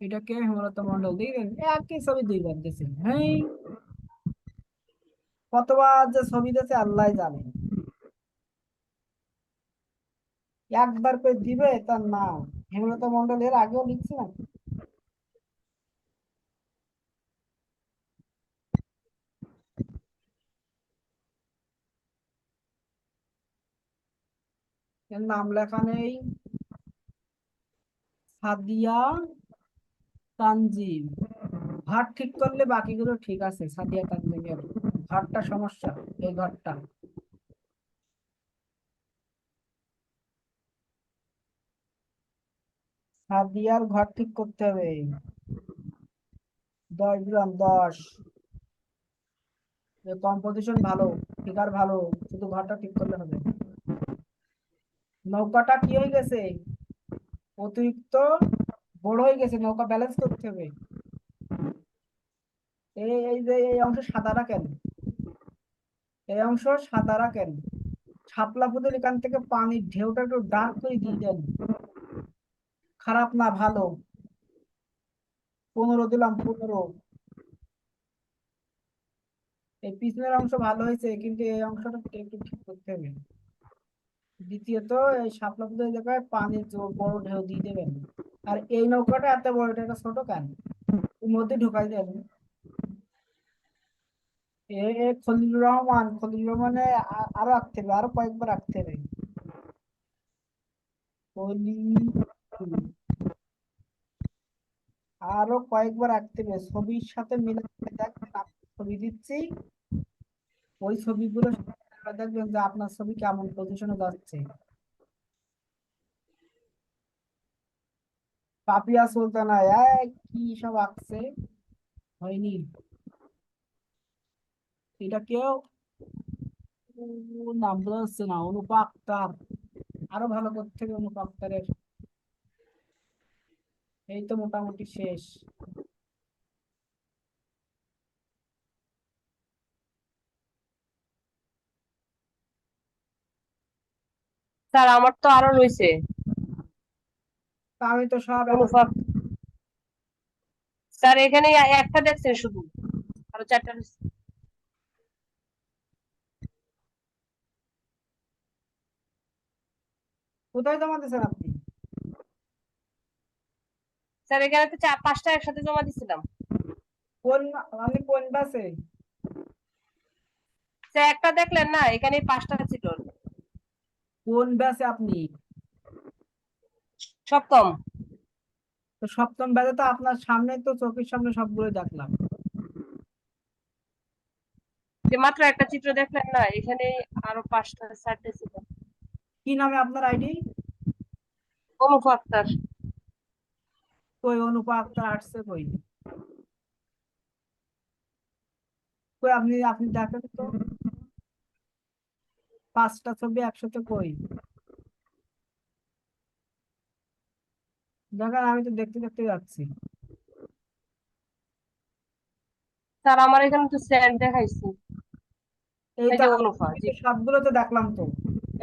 এটাকে হেমলতা মন্ডল দেখবেন একই ছবি 2বার দিয়েছে। হ্যাঁ, কতবার যে ছবি দিয়েছে আল্লাহ জানে। একবার করে দিবে তার নাম হেমলতা মন্ডল, এর আগেও লিখছি না। এর নাম লেখা নেই, সাদিয়া তানজিম। ঘর ঠিক করলে বাকিগুলো ঠিক আছে। সাদিয়া তানজিমের ঘরটা সমস্যা, এই ঘরটা। সাদিয়ার ঘর ঠিক করতে হবে। 10 দিলাম, 10। কম্পোজিশন ভালো, ফিগার ভালো, শুধু ঘরটা ঠিক করলে হবে। নৌকাটা কি হয়ে গেছে? অতিরিক্ত বড় হয়ে গেছে, নৌকা ব্যালেন্স করতে হবে। এই এই যে এই অংশ সাদা রাখেন, এই অংশ সাদা রাখেন। শাপলা ফুলের এখান থেকে পানির ঢেউটা একটু ডার্ক করে দিয়ে দেন। খারাপ না, ভালো। 15 দিলাম, 15। এই পিছনের অংশ ভালো হয়েছে, কিন্তু এই অংশটা একটু ঠিক করতে হবে। দ্বিতীয়ত এই শাপলা ফুলের জায়গায় পানির বড় ঢেউ দিয়ে দেবেন। আর এই নৌকাটা এত বড়, এটা একটা ছোট কেন? এর মধ্যে ঢুকাই দেন। খলিলুর রহমান, খলিলুর রহমানে আরো আঁকতে হবে, আরো কয়েকবার আঁকতে হবে। আরো কয়েকবার আঁকতে হবে, ছবির সাথে মিলে দেখবেন। ছবি দিচ্ছি, ওই ছবিগুলো দেখবেন যে আপনার ছবি কেমন পজিশনে যাচ্ছে। পাপিয়া সুলতানা কি সব আঁকছে, হয়নি। এটা কেউ নাম বোঝা যাচ্ছে না, অনুপা আক্তার। আরো ভালো করতে হবে অনুপা আক্তারের। এই তো মোটামুটি শেষ। স্যার আমার তো আরো রয়েছে। তা আমি তো সব অনুভব স্যার এখানে একটা দেখছেন শুধু, আরো 4টা রয়েছে। কোথায় জমা দিয়েছেন আপনি? স্যার এখানে তো 4-5টা একসাথে জমা দিছিলাম। কোন, আপনি কোন বাসে? স্যার একটা দেখলেন না, এখানে 5টা ছিল। কোন ব্যাচে আপনি? সপ্তম। তো সপ্তম ব্যাচে তো আপনার সামনে, তো চোখের সামনে সবগুলো দেখলাম। যে মাত্র একটা চিত্র দেখলেন না, এখানে আরো 5টা 4টে ছিল। কি নামে আপনার আইডি? অনুপ আক্তার। কই অনুপা আক্তার আসছে কই? কই আপনি আপনি দেখেন তো 5টা ছবি একসাথে কই? দেখেন আমি তো দেখতে দেখতে যাচ্ছি। স্যার আমার এখানে তো স্যার দেখাইছি। এই এই তো যে অনুপা, এই জি। তো সবগুলো তো দেখলাম তো।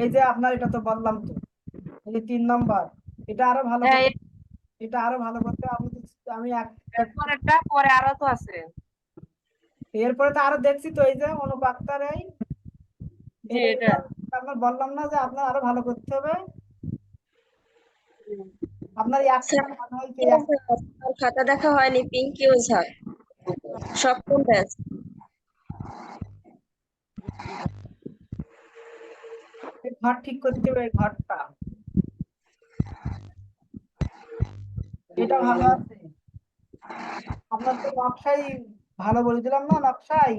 এই যে আপনার এটা তো বললাম তো, এই যে 3 নম্বর, এটা আরো ভালো হ্যাঁ, করতে, এটা আরো ভালো করতে আপনি আমি এরপরেরটা পরে আরো তো আছে। এরপরে তো আরো দেখছি তো, এই যে অনুপ আক্তার জি, এটা এটা। আপনার বললাম না যে আপনার আরো ভালো করতে হবে। হুম। আপনার এই একটা স্যার ভালো হয়েছে, কি আছে? আমার খাতা দেখা হয়নি, পিঙ্কি ওঝা, সপ্তম ব্যাচ। এই ঘর ঠিক করতে হবে, এই ঘরটা এটা ভালো আছে। আপনার তো নকশাই ভালো বলে দিলাম না, নকশাই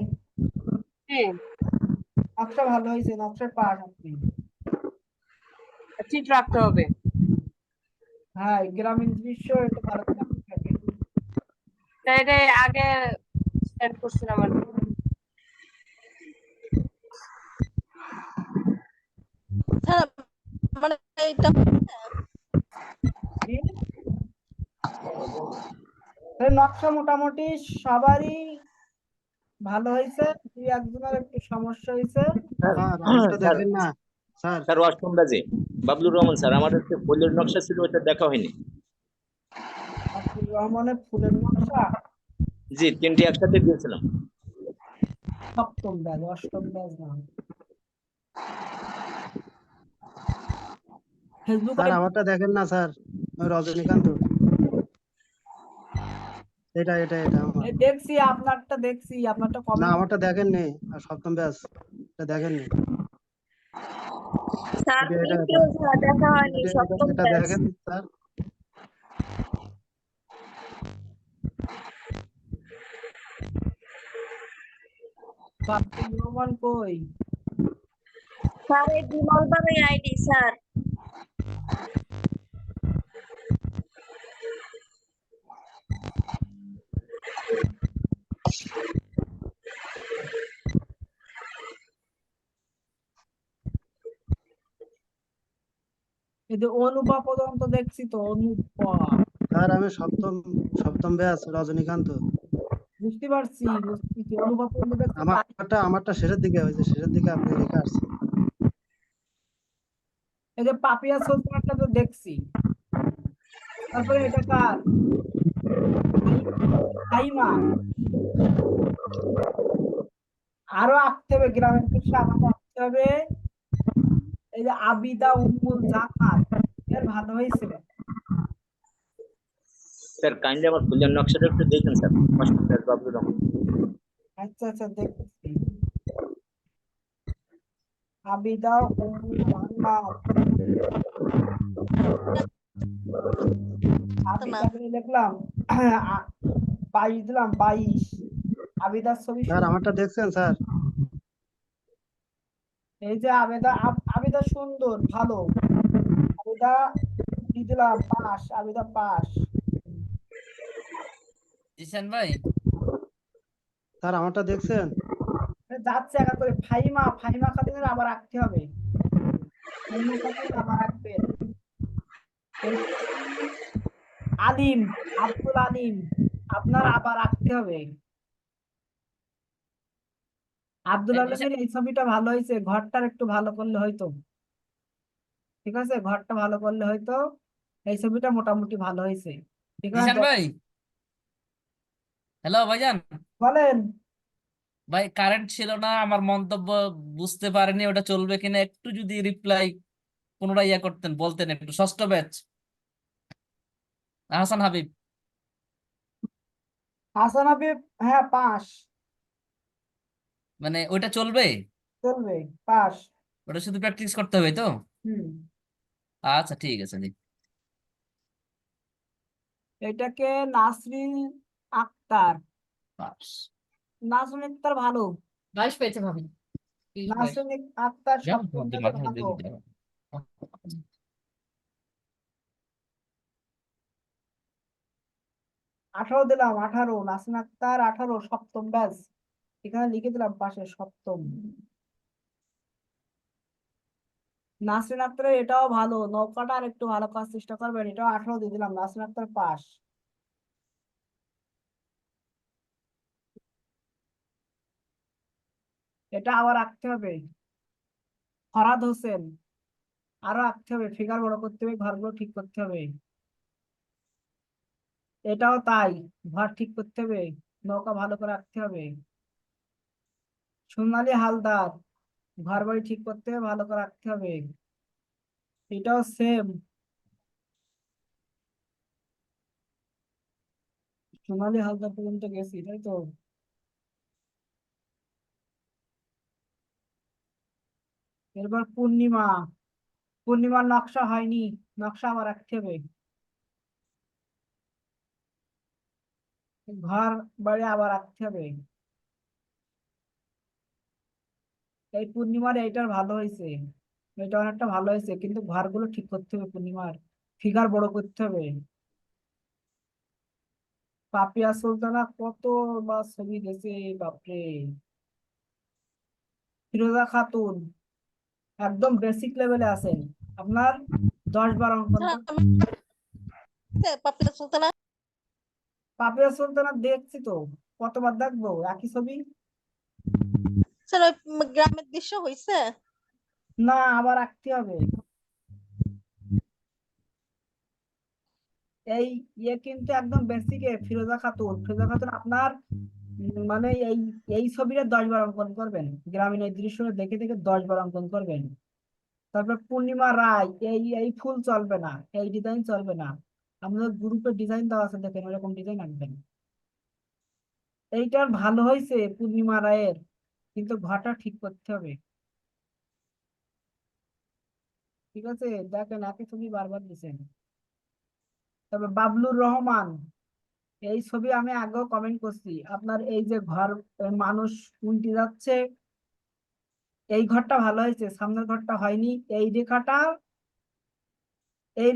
জি, নকশা ভালো হয়েছে, নকশায় পাস আপনি। চিত্র আঁকতে হবে। হ্যাঁ গ্রামীণ দৃশ্য এটা ভালো করে আঁকতে হবে। তাই এটা আগে সেন্ড করছিলাম আর কি। স্যার মানে এটা কি? এই নকশা মোটামুটি সবারই ভালো হয়েছে, দুই একজনের একটু সমস্যা হয়েছে। স্যার আমারটা স্যার দেখেন না স্যার। স্যার ওয়াশরুম বাজে বাবলুর রহমান স্যার, আমার একটা ফুলের নকশা ছিল, ওটা দেখা হয়নি। আব্দুর রহমানের ফুলের নকশা জি, 3টে একসাথে দিয়েছিলাম। সপ্তম ব্যাজ, অষ্টম ব্যাজ না। ফেসবুক স্যার আইডি আমারটা দেখেন না স্যার, ওই রজনীকান্ত, এটা আমার। দেখছি, আপনারটা দেখছি, আপনারটা না কমেন্ট। আমারটা দেখেননি, আর সপ্তম ব্যাচ এটা দেখেননি। স্যার এটা পিঙ্কি ওঝা দেখা হয়নি, সপ্তম এটা ব্যাচ। দেখেন স্যার। আব্দুর রহমান কই? স্যার এই বিমল বাবুই আইডি স্যার। এই যে অনুপা পর্যন্ত দেখছি তো, অনুপা স্যার আমি সপ্তম ব্যাচ রজনীকান্ত। বুঝতে পারছি, বুঝতেছি অনুপা পর্যন্ত দেখছি। আমারটা শেষের দিকে হয়েছে, শেষের দিকে আপনি রেখে আসছেন। এই যে পাপিয়া সুলতানটা তো দেখছি। তারপরে এটা কার? হাইমা। আরো আঁকতে হবে, গ্রামের দৃশ্য আমাকে আঁকতে হবে। এই যে আবিদা উম্মুল জান্নাত, এর ভালো হয়েছে। স্যার কাইন্ডলি আমার ফুলের নকশাটা একটু দেখেন স্যার, ওয়াশরুম বাজ বাবলুর রহমান। আচ্ছা আচ্ছা দেখছি। আবিদা উম্মুল জান্নাত, আবিদাকে লিখলাম 22 দিলাম, 22। আবিদার ছবি স্যার আমারটা দেখছেন স্যার? এই যে আবিদা সুন্দর ভালো। আবিদা কি দিলাম, পাস, আবিদা পাস। জিসান ভাই, স্যার আমারটা দেখছেন? যাচ্ছে একা করে। ফাইমা, ফাইমা খাতুনের আবার আঁকতে হবে, ফাইমা খাতুন আবার আঁকবেন। আলিম, আব্দুল আলিম, আপনার আবার আঁকতে হবে। আব্দুল আলিমের এই ছবিটা ভালো হয়েছে, ঘরটার একটু ভালো করলে হয়তো। ঠিক আছে, ঘরটা ভালো করলে হয়তো। এই ছবিটা মোটামুটি ভালো হয়েছে। ঠিক আছে জিসান ভাই, হ্যালো ভাইজান। বলেন। ভাই কারেন্ট ছিল না, আমার মন্তব্য বুঝতে পারেনি, ওটা চলবে কিনা একটু যদি রিপ্লাই পুনরায় ইয়ে করতেন, বলতেন একটু। ষষ্ঠ ব্যাচ হাসান হাবিব। হাসান হাবিব, হ্যাঁ পাস, মানে ওইটা চলবে? চলবে, পাস। ওটা শুধু প্র্যাকটিস করতে হবে তো? হুম। আচ্ছা ঠিক আছে জি। এটাকে নাসরিন আক্তার, পাস। নাজমুল আক্তার ভালো। বাইশ পেয়েছে ভাবি 20 22 নাসরিন আক্তার যাও সপ্তম মধ্যে ব্যাচে মাথায় ভালো। দিয়ে দাও। 18 দিলাম, 18 নাসরিন আক্তার 18 সপ্তম ব্যাচ, এখানে লিখে দিলাম পাশে সপ্তম। নাসরিন আক্তারের এটাও ভালো, নৌকাটা আর একটু ভালো করার চেষ্টা করবেন, এটাও 18 দিয়ে দিলাম, নাসরিন আক্তার পাস। এটা আবার আঁকতে হবে। ফরহাদ হোসেন আরো আঁকতে হবে, ফিগার বড় করতে হবে, ঘরগুলো ঠিক করতে হবে। এটাও তাই, ঘর ঠিক করতে হবে, নৌকা ভালো করে আঁকতে হবে। সোনালী হালদার ঘর বাড়ি ঠিক করতে হবে, ভালো করে আঁকতে হবে। এটাও সেম, সোনালী হালদার পর্যন্ত গেছি তাই তো। এরপর পূর্ণিমা, পূর্ণিমার নকশা হয়নি, নকশা আবার রাখতে হবে। ঘর বাড়ি আবার রাখতে হবে। এই পূর্ণিমার এইটার ভালো হয়েছে, এটা অনেকটা ভালো হয়েছে, কিন্তু ঘরগুলো ঠিক করতে হবে, পূর্ণিমার ফিগার বড় করতে হবে। পাপিয়া সুলতানা কত বা ছবি গেছে, বাপরে। ফিরোজা খাতুন একদম বেসিক লেভেলে আছেন, আপনার 10 বার অঙ্কন স্যার, করতে। পাপিয়া সুলতানা পাপিয়া সুলতানা দেখছি তো, কতবার দেখবো একই ছবি। স্যার ওই গ্রামের দৃশ্য হইছে। না, আবার আঁকতে হবে। এই ইয়ে কিন্তু একদম বেসিকে, ফিরোজা খাতুন, ফিরোজা খাতুন আপনার মানে এই ছবিটা 10 বার অঙ্কন করবেন, গ্রামীণ এই দৃশ্য দেখে দেখে 10 বার অঙ্কন করবেন। তারপর পূর্ণিমা রায়, এই ফুল চলবে না, এই ডিজাইন চলবে না, আমাদের গ্রুপে ডিজাইন দেওয়া আছে, দেখেন এরকম ডিজাইন আঁকবেন। এইটার ভালো হয়েছে পূর্ণিমা রায়ের, কিন্তু ঘরটা ঠিক করতে হবে। ঠিক আছে, দেখেন একই ছবি বারবার দিচ্ছেন। তবে বাবলুর রহমান, এই ছবি আমি আগেও কমেন্ট করছি, আপনার এই যে ঘর মানুষ উল্টে যাচ্ছে, এই ঘরটা ভালো হয়েছে, সামনের ঘরটা হয়নি। এই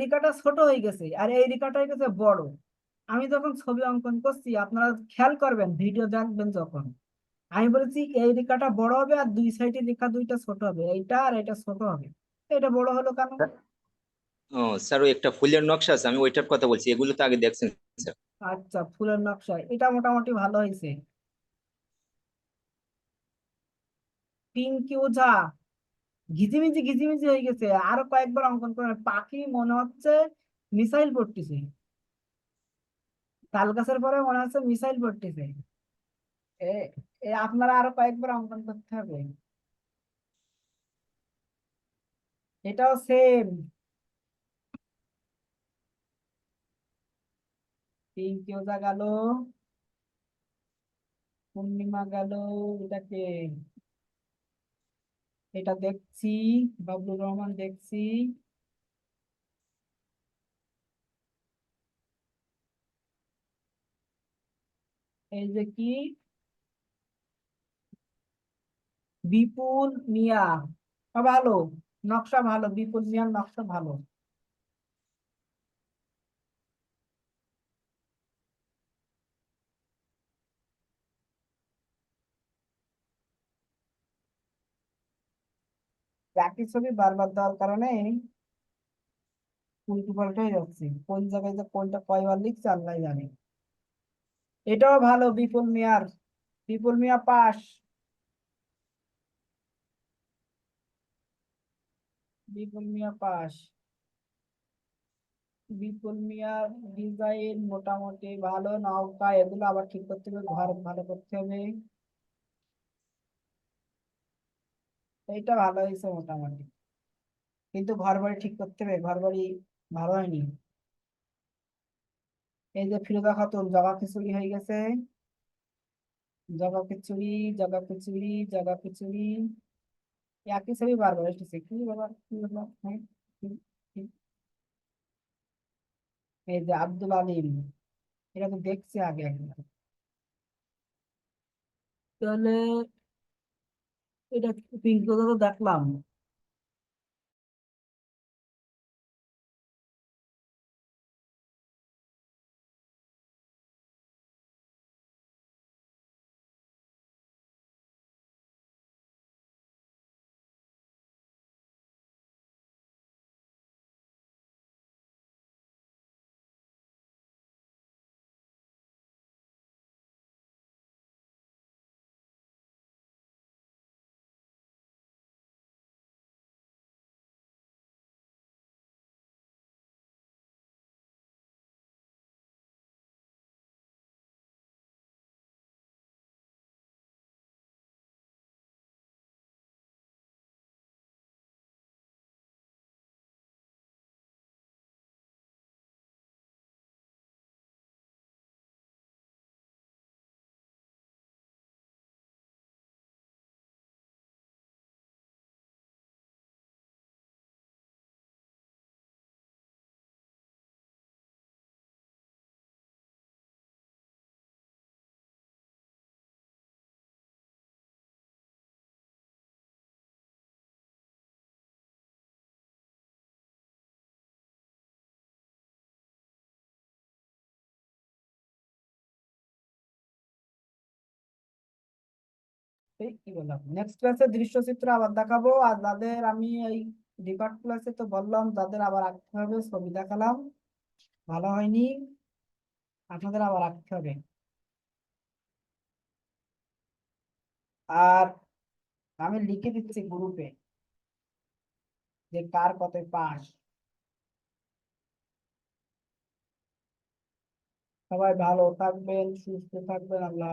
রেখাটা ছোট হয়ে গেছে, আর এই রেখাটা হয়ে গেছে বড়। আমি যখন ছবি অঙ্কন করছি, আপনারা খেয়াল করবেন, ভিডিও দেখবেন যখন, আমি বলেছি এই রেখাটা বড় হবে আর দুই সাইডে রেখা দুইটা ছোট হবে, এইটা আর এটা ছোট হবে। এটা বড় হলো কেন? ও স্যার, ওই একটা ফুলের নকশা আছে, আমি ওইটার কথা বলছি, এগুলো তো আগে দেখছেন স্যার। আচ্ছা, ফুলের নকশা এটা মোটামুটি ভালো হয়েছে। পিঙ্কি ওঝা ঘিজিমিজি ঘিজিমিজি হয়ে গেছে, আরো কয়েকবার অঙ্কন করে, পাখি মনে হচ্ছে মিসাইল পড়তেছে, তাল গাছের পরে মনে হচ্ছে মিসাইল পড়তেছে। এ এ আপনারা আরো কয়েকবার অঙ্কন করতে হবে। এটাও সেম, পিঙ্কি ওঝা গেল, পূর্ণিমা গেল, এটাকে এটা দেখছি, বাবলুর রহমান দেখছি। এই যে কি, বিপুল মিয়া, ভালো নকশা, ভালো বিপুল মিয়ার নকশা ভালো। একই ছবি বারবার দেওয়ার কারণে উল্টো পাল্টাই যাচ্ছে, কোন জায়গায় যে কোনটা কয়বার লিখছে আল্লাহ জানে। এটাও ভালো বিপুল মিয়ার, বিপুল মিয়া পাস। বিপুল মিয়া পাস। বিপুল মিয়ার ডিজাইন মোটামুটি ভালো, নৌকা এগুলো আবার ঠিক করতে হবে, ঘর ভালো করতে হবে। এইটা ভালো হয়েছে মোটামুটি, কিন্তু ঘর বাড়ি ঠিক করতে হবে, ঘর বাড়ি ভালো হয়নি। এই যে ফিরোজা খাতুন জগা খিচুড়ি হয়ে গেছে, জগা খিচুড়ি, জগা খিচুড়ি, জগা খিচুড়ি, একই ছবি বারবার এসেছে, কি বাবা কি হলো? হ্যাঁ, কি? এই যে আব্দুল আলিম, এটা তো দেখছি আগে একবার। তাহলে এটা পিঙ্কটা তো দেখলাম। এই কি বললাম, নেক্সট ক্লাসে দৃশ্যচিত্র আবার দেখাবো। আর যাদের আমি এই রেকর্ড ক্লাসে তো বললাম, যাদের আবার আঁকতে হবে, ছবি দেখালাম, ভালো হয়নি, আপনাদের আবার আঁকতে হবে। আর আমি লিখে দিচ্ছি গ্রুপে যে কার কত পাস। সবাই ভালো থাকবেন, সুস্থ থাকবেন, আল্লাহ